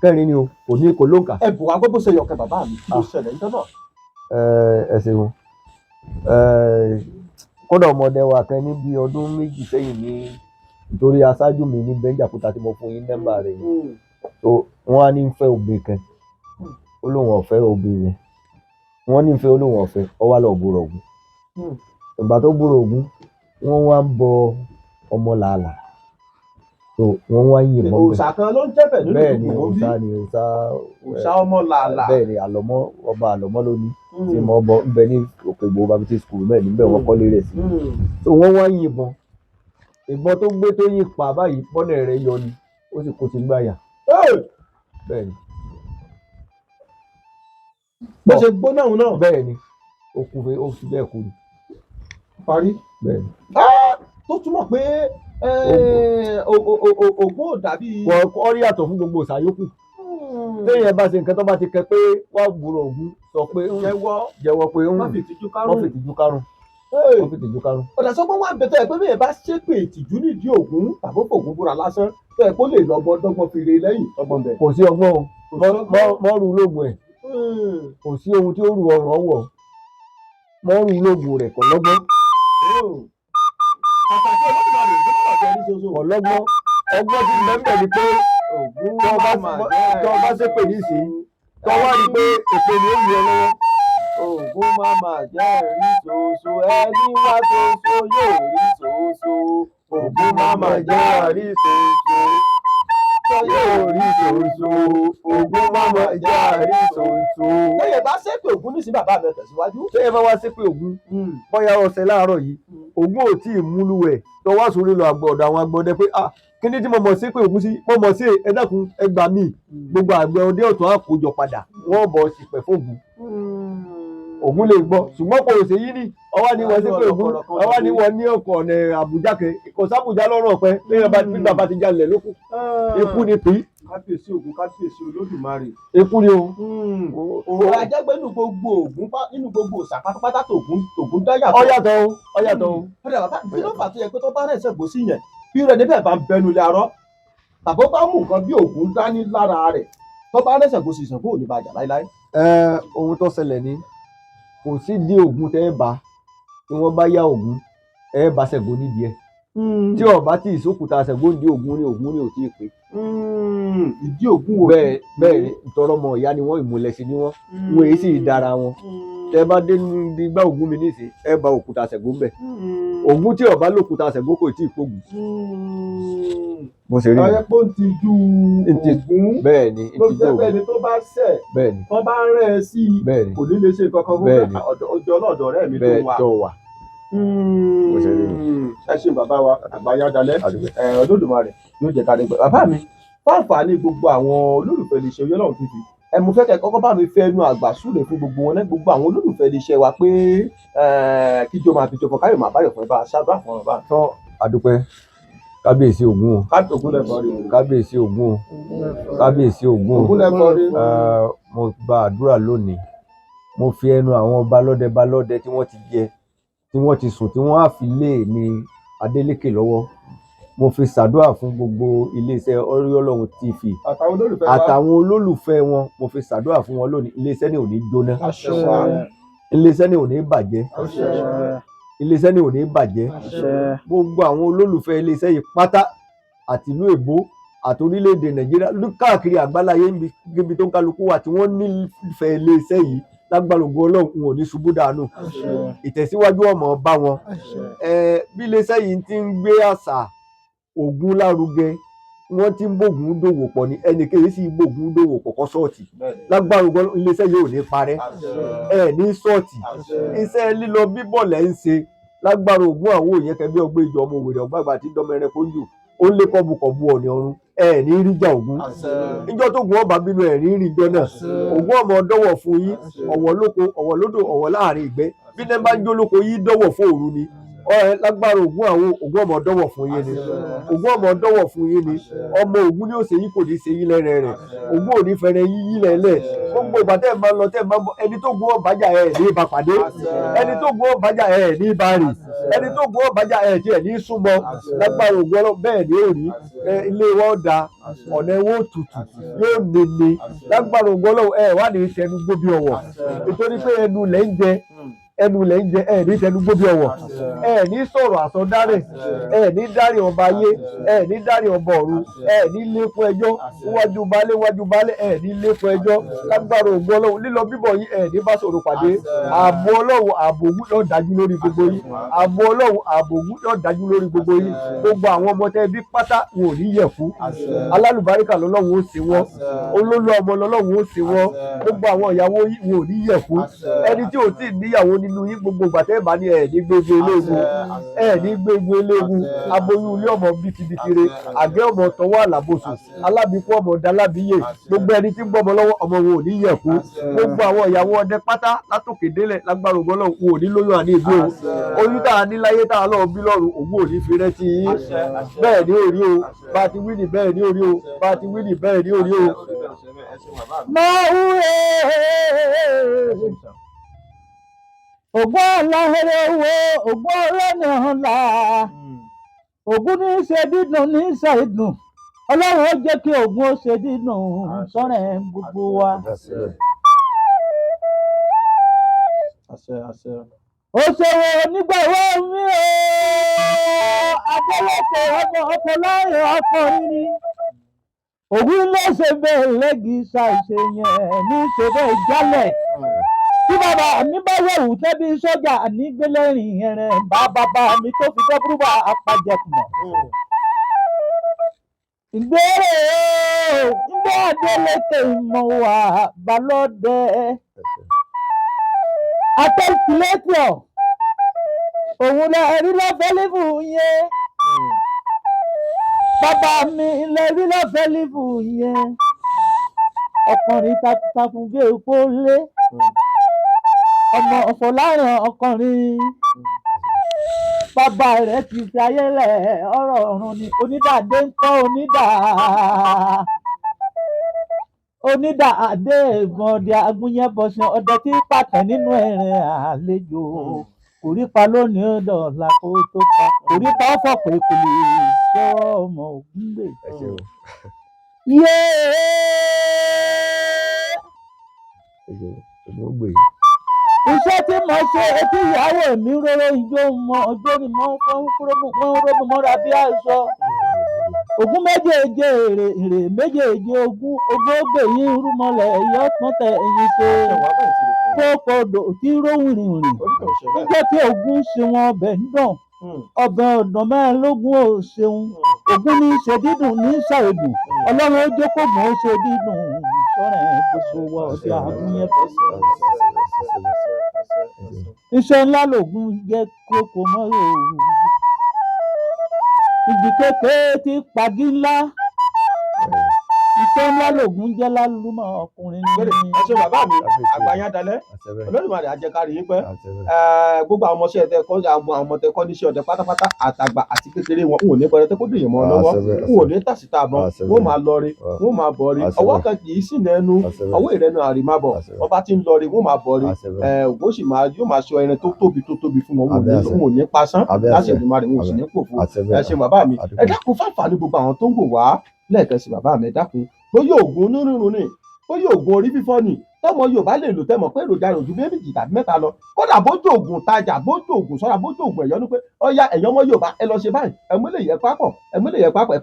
Speaker 4: kẹrin ni o kò ní kò lóǹkà.
Speaker 2: ẹ bù wá gbé bó ṣe yọkẹ bàbá mi kí ló ṣẹlẹ̀ níjọ́ náà.
Speaker 4: ẹ ṣeun kódà ọmọdé wa kan ní bíi ọdún méjì sẹ́yìn ní nítorí aṣáájú mi ní bẹ́ńjàkúta tí mo fún yín nọ́mbà rẹ̀ yìí wọ́n á ní fẹ́ obì kan ó lóun ọ̀fẹ́ obì yẹn wọ́n ní fẹ́ ó lóun ọ̀fẹ́ ọ wá lọ búrò ògún ìgbà tó búrò ògún wọ́n wá ń bọ ọmọ làálàá so wọ́n wá yìn mọ́
Speaker 2: òòṣà kan ló ń jẹ́bẹ̀ nínú
Speaker 4: bẹ́ẹ̀ ni
Speaker 2: ìlú
Speaker 4: òòṣà ni
Speaker 2: òòṣà ọmọ làálàá
Speaker 4: bẹ́ẹ̀ ni àlọ́mọ́ ọba àlọ́mọ́ ló ní tí mo bọ ń bẹ ní òkè ìgbò baptist school bẹ́ẹ̀ níbẹ̀ wọ́n kọ́lé rẹ̀ sí so wọ́n wá yìnbọn ìbọn tó gbé tó yìn pa báyìí bọ́nà rẹ̀ yọ ni ó sì kó sí gbáyà bẹ́ẹ̀ ni.
Speaker 2: bó ṣe gbóná òun náà.
Speaker 4: bẹ́ẹ̀ ni okùnfẹ́ ó fi bẹ́ẹ̀ kú ni.
Speaker 2: parí.
Speaker 4: bẹ́ẹ̀ ni.
Speaker 2: tó túmọ̀ pé ògùn ò dàbí.
Speaker 4: wọ́n rí yàtọ̀ fún gbogbo ìsàyókù. téèyàn bá ṣe nǹkan tó bá ti kẹ pé wá gbúrò ògùn sọ pé jẹ́wọ́ pé
Speaker 2: wọ́n fi ìtìjú kárùn.
Speaker 4: wọ́n fi ìtìjú kárùn.
Speaker 2: ọ̀dà sọ pé wọ́n á bẹ̀tẹ̀ pé bẹ́ẹ̀ bá ṣépè ìtìjú nídìí ògùn tàbí ògùn búra lásán tó ẹ̀ kó lè lọ́gbọ́n dọ́gbọ́n fi re lẹ́yìn ọgbọ́n bẹ̀.
Speaker 4: kò sí ọgbọ́n mọ́rù lóògùn ẹ̀ kò sí ohun tí ó rù ọrùn ọwọ́ mọ́rù lóògùn rẹ̀ kò lọ́gbọ́n.
Speaker 2: pàtàkì olódùmarè ló bá jẹ́ ní soso.
Speaker 4: ọlọ́gbọ́n ọgbọ́n ti bẹ́ẹ̀ ni pé tó bá ṣépè ní ìsìn tó wá rí pé èpè ni ó yẹ lọ́wọ́.
Speaker 2: ògùn máma jẹ́ rí soso ẹni wá soso yóò rí soso. ògùn máma jẹ́ rí soso yóò rí soso. ògùn máma jẹ́ rí soso. lẹ́yìn bá ṣépè ògùn nísìnyí bàbá mi tẹ̀síwájú.
Speaker 4: lẹ́yìn bá wá ṣépè ògùn bóyá ọ̀sẹ̀ láàárọ̀ yìí ògùn ò tí ì múlù ẹ̀ tó wá sórí lọ ọ̀dọ̀ àwọn agbọ̀dẹ pé kíní tí mo mọ̀ sí pé ògùn sí mo mọ̀ sí ẹ dákun ẹ gbà mí gbogbo àgbẹ̀ ọdẹ ọ̀tún àkójọ padà wọ́n bọ̀ ṣìpẹ̀ fóògùn. ògùn lè gbọ́ ṣùgbọ́n kò ṣe yí ní ọwá ni wọ́n sí pé ògùn ọwá ni wọ́n ní ọkọ̀ ọ̀nà àbújá kẹ kò sábùjá lọ́rùn ọ̀pẹ lẹ́yìn bá ti jalè lókù ikú ni pín.
Speaker 2: kábíyèsí ògùn kábíyèsí olódùmarè.
Speaker 4: ikú ni o.
Speaker 2: òun ajẹ́gbẹ́ nínú gbogbo ògùn nínú gbogbo òòṣà pátápátá tògùn dá yàtọ̀.
Speaker 4: ọ̀yàtọ̀ o.
Speaker 2: ọ̀dà bàbá kí ló fà tó yẹ pé tó bá rẹ̀ ṣẹ̀gbọ́ sí yẹn bí rẹ̀ níbẹ̀ bá ń bẹnu ilé arọ́ tàbí ó bá mú nǹkan bí ògùn dání lára rẹ̀ tó bá rẹ̀ ṣẹ̀gbọ́ sí ìṣàngó ò ní bàjá láíláí.
Speaker 4: ohun tó ṣẹlẹ̀ ni kò sí di ògùn tẹ́ ẹ bá tí wọ́n bá yá ògùn ẹ bá ṣẹ̀gbọ́ nídìí ẹ̀ tí ọba tí ìsókùtà ṣẹ̀gbọ́ di ògùn ni ò tí ì pé.
Speaker 2: ìdí ògùn wò.
Speaker 4: bẹ́ẹ̀ ìtọ́rọmọ ìyá ni wọ́n ìmùlẹ̀sí ni wọ́n èyí sì dára wọn tẹ bá dé níbi gbá ògùn mi nísìn ẹ bá òkúta ṣẹ̀gbọ́ ń bẹ̀ ògùn tí ọba lòkúta ṣẹ̀gbọ́ kò tí ì pògùn. bó ṣe rí
Speaker 2: i. ọyẹ pé ó ti ju ògùn
Speaker 4: bẹ́ẹ̀ ni
Speaker 2: ló jẹ́ pé ẹni tó bá ṣẹ̀ wọ́n bá rẹ̀ ẹ́ sí i kò ní lè ṣe nǹkan kan fún ọjọ́ ọlọ́dọ̀ rẹ̀ mi tó wà.
Speaker 4: bó ṣe rí i.
Speaker 2: ẹ ṣe bàbá wa àgbáyá dalẹ̀ Olódùmarè yóò jẹ́ ká lè gbọ́. bàbá mi fáǹfààní gbogbo àwọn olólùfẹ́ iléeṣẹ́ Oyèlọ́run TV mo fẹ́ kẹ́ kọ́kọ́ bá mi fẹ́ ẹnu àgbà súre fún gbogbo wọn náà gbogbo àwọn olólùfẹ́ iléeṣẹ́ wa pé kíjọ máa fi jọpọ̀ káyọ̀ máa báyọ̀ fún ẹ bá a ṣáàbà fún ọ bá.
Speaker 4: tọ́ àdúpẹ́ kábíyèsí Ògún o kábíyèsí Ògún o kábíyèsí Ògún o mo gba àdúrà lónìí mo fi ẹnu àwọn ọba lọ́dẹ tí wọ́n ti jẹ tí wọ́n ti sùn tí wọ́n á fi lé ní Adélékè lọ́wọ́ mo fi ṣàdúrà fún gbogbo iléeṣẹ́ Oyèlọ́run TV àtàwọn olólùfẹ́ wọn mo fi ṣàdúrà fún wọn lónìí iléeṣẹ́ ní ò ní jóná iléeṣẹ́ ní ò ní bàjẹ́ iléeṣẹ́ ní ò ní bàjẹ́ gbogbo àwọn olólùfẹ́ iléeṣẹ́ yìí pátá àti ìlú èbó àti orílẹ̀-èdè Nàìjíríà káàkiri àgbáláyé níbi tó ń kálukú wà tí wọ́n nífẹ̀ẹ́ iléeṣẹ́ yìí lágbára ògo Ọlọ́run ò ní ṣubú dànù ìtẹ̀síwájú ọmọ bá wọn bí iléeṣẹ́ yìí ti ń gbé àṣà Ògún lárugẹ wọ́n ti ń bògùn dòwò pọ̀ ní ẹnìkéyìí sì bògùn dòwò pọ̀ kọ́ ṣọ́ọ̀tì lágbára ògo iléeṣẹ́ yìí ò ní parẹ́ ní ṣọ́ọ̀tì iṣẹ́ lílọ bíbọ̀ lẹ́ ń ṣe lágbára Ògún àwọn òyìn kẹgbẹ́ ọgbẹ́ ìjọ ọmọ òwèrè ọgbàgbà tí dọmẹrẹ kó ń jù ó lé kọbùkọbù ọ̀nì ọ̀run ní ríjà Ògún níjọ́ tó gun ọba bínú ní ríjọ náà Ògún ọmọ dọ́wọ̀ fún yín ọ̀wọ̀ lóko ọ̀wọ̀ lódò ọ̀wọ̀ láàrin ìgbẹ́ bí nẹ́ bá ń jó lóko yín dọ́wọ̀ fún òru ni lágbára Ògún àwọn Ògún ọmọ dọ́wọ̀ fún yín ni Ògún ọmọ dọ́wọ̀ fún yín ni ọmọ Ògún ni ó ṣe yín kò ní ṣe yín lẹ́rẹ̀ rẹ̀ Ògún ò ní fẹ́rẹ̀ yín lẹ́lẹ̀ gbogbo ìgbà tẹ́ ẹ̀ máa ń lọ tẹ́ ẹ̀ máa ń bọ̀ ẹni tó gun ọ̀bájà ní ibà pàdé ẹni tó gun ọ̀bájà ní ibà rì ẹni tó gun ọ̀bájà tiẹ̀ ní súnmọ́ lágbára Ògún ọlọ́ bẹ́ẹ̀ ni ó rí ilé wọn da ọ̀nà ẹ̀wọ̀n tutù yóò nene lágbára Ògún ọlọ́ wà ní tẹnu gbóbi ọ̀wọ̀ nítorí pé ẹnu lẹ́ ń jẹ ní tẹnu gbóbi ọ̀wọ̀ ní sọ̀rọ̀ àsọdárẹ̀ ní dárí ọba ayé ní dárí ọba ọ̀run ní lékún ẹjọ́ wájú balẹ̀ ní lékún ẹjọ́ lágbára Ògún Ọlọ́run lílọ bíbọ̀ yín ní bá sọ̀rọ̀ pàdé ààbò Ọlọ́run ààbò Ògún yóò dájú lórí gbogbo yín ààbò Ọlọ́run ààbò Ògún yóò dájú lórí gbogbo yín gbogbo àwọn ọmọ tẹ́ bí pátá wọn ò ní yẹ̀kú alálùbáríkà lọ́lọ́run ó ṣe wọ́n olólù ọmọ lọ́lọ́run ó ṣe wọ́n gbogbo àwọn ìyàwó yín wọn ò ní yẹ̀kú ẹni tí ò tí ì níyàwó nínú inú yín gbogbo ìgbà tẹ́ bá ní ẹ̀ ní gbégbé eléwu ẹ̀ ní gbégbé eléwu aboyún ilé ọmọ bitibitire àgẹ́ ọmọ tọwọ́ àlàbòsùn alábìkú ọmọ dalábíyè gbogbo ẹni tí ń gbọ́mọ lọ́wọ́ ọmọ wo ò ní yẹ̀kú gbogbo àwọn ìyàwó ọdẹ pátá látòkè délẹ̀ lágbára ògbọ́n náà wò ní lóyún àní ìbí o oyún tá a ní láyé tá a lọ́ọ́ bí lọ́rùn òun ò ní fi rẹ́tí yín bẹ́ẹ̀ ni orí o bá a ti wí ní bẹ́ẹ̀ ni orí o bá a ti wí ní bẹ́ẹ̀ ni orí o.
Speaker 3: ògbọ́n ọlọ́hẹ́rẹ́ wo ògbọ́n ọlọ́nà ọ̀la ògún ní í ṣe dídùn ní í ṣe ìdùn ọlọ́run ó jẹ́ kí ògún ó ṣe dídùn sọ́rẹ̀ gbogbo wa. ó ṣòro nígbàwó mi o adélèké ọmọ ọkọ láàrin ọkọ níní ògún ló ṣe bẹ́ẹ̀ lẹ́gì ṣàìṣe yẹn ní ṣe bẹ́ẹ̀ jálẹ̀ tí bàbá mi bá wẹ̀wù tẹ́bí sọ́jà nígbélẹ́rìn ẹ̀rẹ̀ bá bàbá mi tó fi dẹ́bùrúbà apàjẹkùmọ̀. ìgbéró ìgbé adélèké ìmọ̀ wà balọ́dẹ atẹ́kùlẹ́tọ̀ òun lẹ rí lọ́fẹ́ lífù yẹn bàbá mi lẹ rí lọ́fẹ́ lífù yẹn ọkùnrin takuntakun bí epo lé ọmọ ọ̀fọ̀láyàn ọkùnrin bàbá rẹ̀ ti fi ayé lẹ̀ ọ̀rọ̀ ọ̀run ni onídàádé ń kọ́ onídàádé ìbọn ọdẹ agúnyẹ́bọ̀sán ọdẹ tí pàtẹ́ nínú ẹ̀rìn àlejò kòrípa lónìí dọ̀la kó tó pa kòrípa ọ̀fọ̀ pé kò lè ṣọ́ ọmọ ògún gbè. Iṣẹ́ tí mo ṣe etí ìyàwó mi róró ijó mọ ọjọ́ ni mo ń róbù mọ́ra bí aṣọ. Ògún méjèèjì èrè méjèèjì ogún ògbè yín rúmọlẹ̀ yọ tán tẹ ẹyin ṣe. Kókòdò tí róhùnrìn nígbà tí Ògún ṣe wọn ọbẹ̀ ń dàn ọbẹ̀ ọ̀dàn mẹ́ẹ̀ẹ́dógún ò ṣeun Ògún ní ṣe dídùn ní ṣàìdùn Ọlọ́run ó jókòó mọ́ ó ṣe dídùn sọ́rẹ̀ gbèsò wọ ọdẹ àgúnyẹ́ fẹsẹ̀. Iṣẹ́ ńlá lògún jẹ́ kókó mọ́ òòrùn igi kékeré tí pagi ńlá iṣẹ́ ńlá lògún jẹ́ lálùmọ̀ ọkùnrin ní.
Speaker 2: ẹ ṣe bàbá mi àgbáyé dalẹ̀ Olódùmarè àjẹkárí yín pẹ́ gbogbo àwọn ọmọọṣẹ́ tẹ kọ́ àwọn ọmọ tẹ kọ́ níṣẹ́ ọdẹ pátápátá àtàgbà àti kékeré wọn n ò ní pẹrẹ tẹ kó dùn yín mọ́ lọ́wọ́ n ò ní tàṣítà àbọ̀ wọn máa lọ rí wọn máa bọ̀ rí ọwọ́ kan kì í sì nẹnu ọwọ́ ìrẹnu àrìmábọ̀ wọn bá ti ń lọ rí wọn máa bọ̀ rí ògbó sì yóò máa ṣọ ẹran tó tóbi fún wọn wọn ò ní pasán láṣẹ Olódùmarè wọn ò sì ní pòfo ẹ ṣe bàbá mi ẹ dákun fáfàní gbogbo àwọn tó ń wò wá lẹ́ẹ̀kan sí bàbá mi ẹ dákun bóyá oògùn onírúurú ni bóyá oògùn orí fífọ́ ni tọmọ Yorùbá lè lò tẹmọ pé èròjà rẹ̀ ojú méjì tàbí mẹ́ta lọ kódà bójú oògùn tajà bójú oògùn sọ́ra bójú oògùn ẹ̀yọ́nú pé ọ̀ya ẹ̀yọ́ ọmọ Yorùbá ẹ lọ ṣe báyìí ẹ̀múlẹ̀ yẹ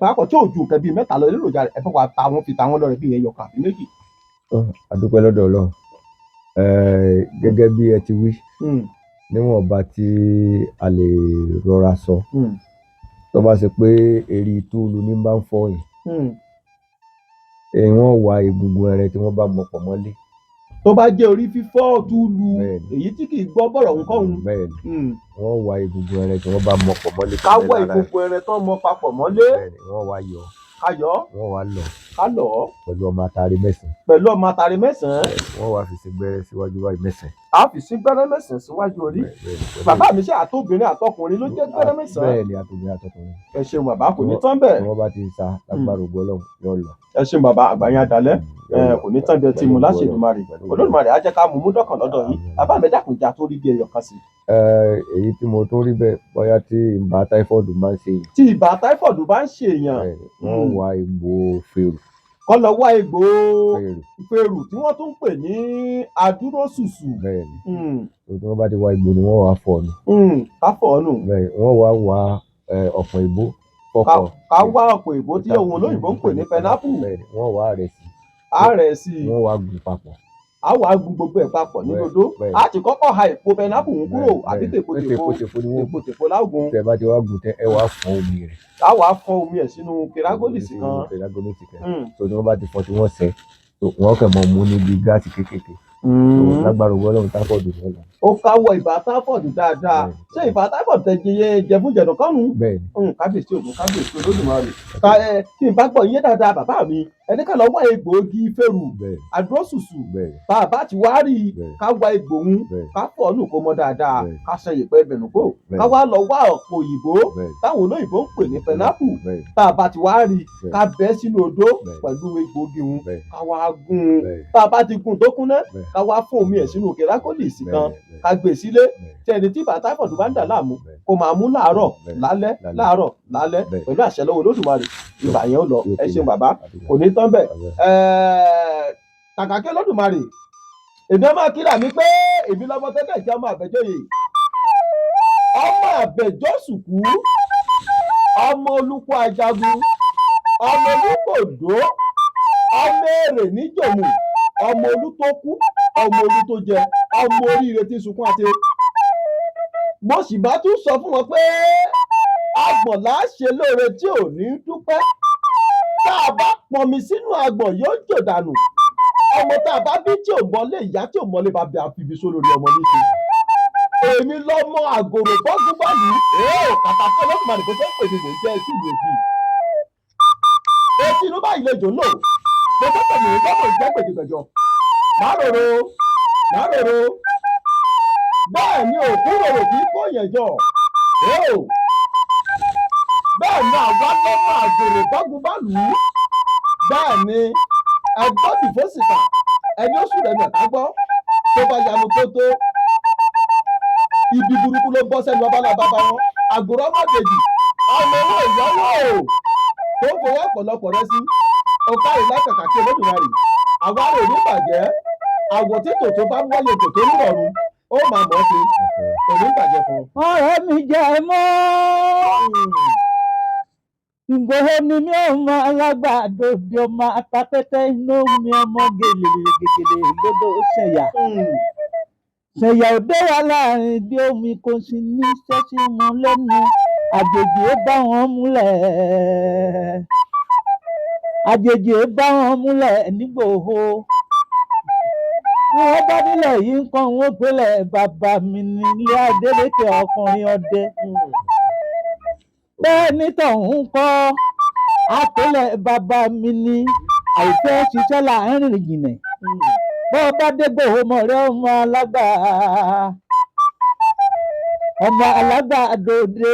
Speaker 2: pápọ̀ tí ojú nǹkan bíi mẹ́ta lọ èròjà rẹ̀ ẹ̀fọ́ wa fi tàwọn lọ́rẹ̀ bíi ẹyọ kan àbí méjì.
Speaker 4: adúpẹ́ lọ́dọ̀ Ọlọ́run gẹ́gẹ́ bí ẹ ti wí níwọ̀nba tí a lè rọra sọ tó bá ṣe pé èrè túlù ní bá ń fọ́ yìí wọ́n wá egungun ẹrẹ tí wọ́n bá mọ pọ̀ mọ́lé.
Speaker 2: tó bá jẹ́ orí fífọ́ túlù èyí tí kì í gbọ́ bọ̀rọ̀ ń kọ́hún.
Speaker 4: bẹ́ẹ̀ni wọ́n wá egungun ẹrẹ tí wọ́n bá mọ pọ̀ mọ́lé.
Speaker 2: ká wọ egungun ẹrẹ tó mọ papọ̀ mọ́lé.
Speaker 4: bẹ́ẹ̀ni wọ́n wá yọ.
Speaker 2: ká yọ.
Speaker 4: wọ́n wá lọ.
Speaker 2: ká lọ.
Speaker 4: pẹ̀lú ọmọ atare mẹ́sàn-án.
Speaker 2: pẹ̀lú ọmọ atare mẹ́sàn-án.
Speaker 4: wọ́n wá fi sí gbẹ́rẹ́ síwájú báyìí mẹ́sàn-án.
Speaker 2: a fi sí gbẹ́rẹ́ mẹ́sàn-án síwájú orí. bàbá mi ṣe àtobìnrin àtọkùnrin ló jẹ́ gbẹ́rẹ́ mẹ́sàn-án.
Speaker 4: bẹ́ẹ̀ni àtobìnrin àtọkùnrin.
Speaker 2: ẹ ṣeun bàbá kò ní tán bẹ́ẹ̀.
Speaker 4: wọ́n bá ti sa lágbára ògbó Ọlọ́run yóò lọ.
Speaker 2: ẹ ṣeun bàbá àgbáyé adalẹ kò ní tán bí ẹ ti mú láṣẹ Olódùmarè Olódùmarè á jẹ́ ká mú dọ́kàn lọ́dọ̀ yìí bàbá mi dákun ìjà tó rí bí ẹyọ kan sí.
Speaker 4: èyí tí mo tún rí bẹ́ẹ̀ bóyá tí ibà táífọ̀dù máa ń ṣe èèyàn.
Speaker 2: tí ibà táífọ̀dù bá ń ṣe èèyàn.
Speaker 4: wọ́n wá egbò fèrù.
Speaker 2: kọ́ lọ wá egbò fèrù tí wọ́n tún ń pè ní adúrósùsù.
Speaker 4: bẹ́ẹ̀ni tí wọ́n bá ti wá egbò ni wọ́n wá fọ̀ nù.
Speaker 2: ká fọ̀ nù.
Speaker 4: bẹ́ẹ̀ni wọ́n wá ọ̀pọ̀ ìbò fọkọ̀.
Speaker 2: ká wá ọ̀pọ̀ ìbò tí ohun olóyìnbó ń pè ní pineapple.
Speaker 4: bẹ́ẹ̀ni wọ́n wá rẹ̀ sí. wọ́n wá gùn papọ̀.
Speaker 2: a wá gun gbogbo ẹ̀ papọ̀ ní dodo a ti kọ́kọ́ ha èpo pineapple ń kúrò àbí tèpo lágùn.
Speaker 4: tẹ́ bá ti wá gùn tẹ́ ẹ wá fọ́n omi rẹ̀.
Speaker 2: a wá fọ́n omi ẹ̀ sínú pẹragólìsì kan.
Speaker 4: tó ní wọ́n bá ti fọ́n tí wọ́n sẹ́ wọ́n kàn mọ́ mú níbi gáàsì kéékèèké lágbára owó ọlọ́run táfọ̀dù ní ọ̀la.
Speaker 2: ó káwọ ìbá táfọ̀dù dáadáa ṣé ìbá táfọ̀dù tẹ jẹ fún jẹ̀dọ̀ kọ́nu. kábíyèsí ògùn kábíyèsí olódùmarè tí n bá gbọ́ iye dáadáa bàbá mi ẹni ká lọ wá egbòogi fẹ́rù àdúrósùsù bàbá ti wá rí i ká wá egbòhun ká fọ̀ ọ́nù kó mọ́ dáadáa ká ṣe ìpẹ́ bẹ̀rù kó ká wá lọ wá ọ̀pọ̀ òyìnbó táwọn olóyìnbó ń pè ní pẹnápù bàbá ti wá rí i ká bẹ́ sínú odó pẹ̀lú egbòogi hun ká wá gún un bàbá ti gún un tó kúnná ká wá fún omi ẹ̀ sínú kẹrákólìsì kan ká gbé sílé tí ẹni tí bàtà ìfọ̀dù bá ń dà láàmú kó máa mú láàárọ̀ lálẹ́ láàárọ̀ lálẹ́ pẹ̀lú àṣẹ lọ́wọ́ Olódùmarè ibà yẹn ó lọ ẹ ṣeun bàbá kò ní tán bẹ́ẹ̀ kàkà kí Olódùmarè èmi ọmọ kíra mi pé èmi lọ́mọ tẹ́lẹ̀ jẹ́ ọmọ àbẹ̀jọ́yè ọmọ àbẹ̀jọ́sùkú ọmọ olùkọ́ ajagun ọmọ olùkọ́dó ọmọ èrè níjòmù ọmọ olú tó kú ọmọ olú tó jẹ ọmọ oríire tí sunkún àti mo sì bá tún sọ fún wọn pé agbọ̀n là á ṣe lóore tí ò ní dúpẹ́ tá a bá pọnmi sínú agbọ̀n yóò jò dànù ọmọ tá a bá bí tí ò mọlé ìyá tí ò mọlé bá bẹ àfibi só lórí ọmọ níṣe èmi lọmọ àgòrò bọ́gún báyìí kàtàkì Olódùmarè kò tó ń pè mí mò ń jẹ́ etí ìwé bíi etí inú báyìí lè jò lò mo tó pè mí gbọ́dọ̀ jẹ́ gbèdégbèjọ má rorò bẹ́ẹ̀ ni òkú rorò kì í kó yẹn jọ bẹ́ẹ̀ ni àwa lọ́mọ àgòrò bọ́gún bá lù ú bẹ́ẹ̀ ni ẹgbọ́n tìfọ́sìkà ẹni ó sùn lẹ́nu ẹ̀ká gbọ́ tó bá yanu tó ibi burúkú ló bọ́ sẹ́nu babalábá wọn àgòrò ọmọdéjì ọmọ owó ìyàwó tó ń fowó ọ̀pọ̀lọpọ̀ rẹ sí ọ̀ká ìlàkàkà kí Olódùmarè àwa rò ní bàjẹ́ àwọ̀ tí tòótọ́ bá wáyé tòótọ́ nírọ̀rùn ó máa mọ̀ ọ́ sí kò ní bàjẹ́ fún un.
Speaker 3: ọ̀rẹ́ mi jẹ́ mọ́ Ìgbòho ni mi ọmọ alágbàdo bí ọmọ atapẹ́tẹ́ inú mi ọmọ gèlè lódò ṣẹ̀yà òde wà láàrin bí omi kò sí ní ṣẹ́sí mu lẹ́nu àjèjì ó bá wọn múlẹ̀ nígbòho bí wọ́n bá nílẹ̀ yìí nǹkan wọn pélé bàbá mi nílé Adélékè ọkùnrin ọdẹ bẹ́ẹ̀ ní tọ̀hún kọ́ àpẹẹlẹ bàbá mi ní àìfẹ́ ṣiṣẹ́ láàrin jìnnà bọ́ bá dégbò ọmọọ̀rẹ́ ọmọ alágbàdòde.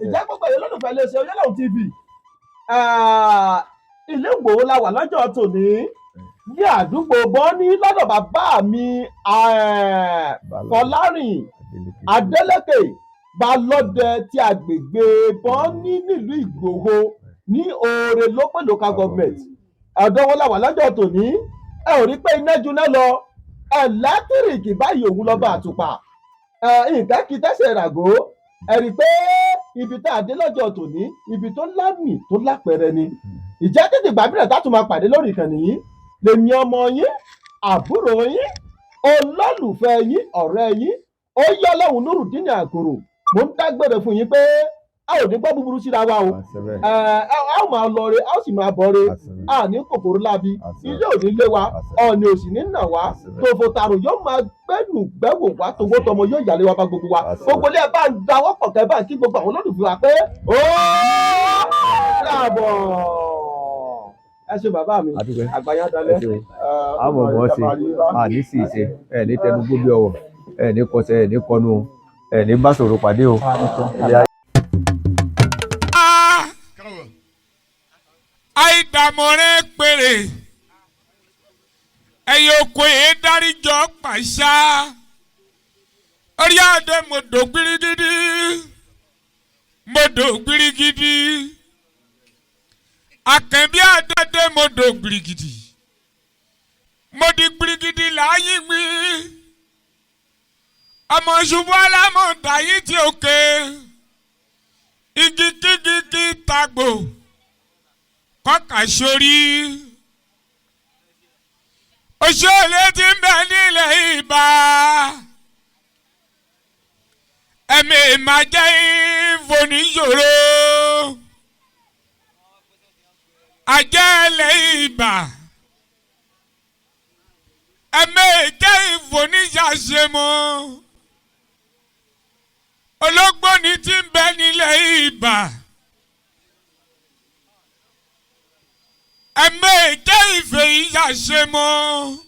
Speaker 2: ìjà gbogbo èyí lólùfẹ́ iléeṣẹ́ Oyèlọ́run TV ilé Ìgbòho la wà lọ́jọ́ tòní ní àdúgbò bọ́ní lọ́dọ̀ bàbá mi Fọlárìn Adélékè Balódé tí agbègbè bọ́ní nílùú Ìgbòho ní Oore Lópè local government ọ̀dọ̀ wọn la wà lọ́jọ́ tòní ẹ ò rí pé iná juná lọ ẹ̀lẹ́tíríkì báyìí òun lọ́ba àtùpà nǹkan kí tẹ́sẹ̀ ràgó ẹ rí pé ibi tá a dé lọ́jọ́ tòní ibi tó lámì tó lápẹẹrẹ ni ìjẹ́ tètè gbàgbé tá a tún máa pàdé lórí ìkànnì yìí lèmi ọmọ yín àbúrò yín olólùfẹ́ yín ọ̀rẹ́ yín Oyèlọ́run Nurudeen Àgòrò mo ń dágbére fún yín pé a ò ní gbọ́ búburú síra wa o a ó máa lọ re a ó sì máa bọ̀ re a ní kòkòrò láabi ilé ò ní lé wa ọ̀nì ò sì ní nà wá tòfò tààrò yóò máa gbẹ́nu gbẹ́wò wá tòwó tọmọ yóò yàlé wa bá gbogbo wa gbogbo ilé ẹ bá ń dáwọ́ pọ̀ kẹ́ bá ń kí gbogbo àwọn olólùfẹ́ wa pé ó dàbọ̀ ẹ ṣe bàbá mi àgbáyé dalẹ̀
Speaker 4: àmọ̀ mọ́ sí àní sì ṣe ẹ̀ ní tẹnu gbóbi ọwọ́ ẹ̀ ní kọsẹ̀ ẹ̀ ní kọnu ẹ̀ ní bá sọ̀rọ̀ pàdé o.
Speaker 7: àìdàmọ̀rẹ́ péré ẹ̀yẹ oko yẹn dáríjọ́ pàṣá orí àdé mọ̀dọ̀ gbirigidi akẹ́bí àdé mọ̀dọ̀ gbirigidi mọ̀dí gbirigidi láàyè wí ọmọ ṣubú alámọ̀dá yìí tí òkè igi kíkíkí tagbò kọ́kà sórí òṣèlú tí ń bẹ nílẹ̀ Ìbà ẹ̀mí máa jẹ́ ìfòníṣòro àjẹ́lẹ̀ Ìbà ẹ̀mẹ́ẹ̀kẹ́ ìfòníṣàṣe mọ́ ológbò ní tí ń bẹ nílẹ̀ ìbà ẹ̀mẹ́ẹ̀kẹ́ ìfẹ́ ìṣàṣe mọ́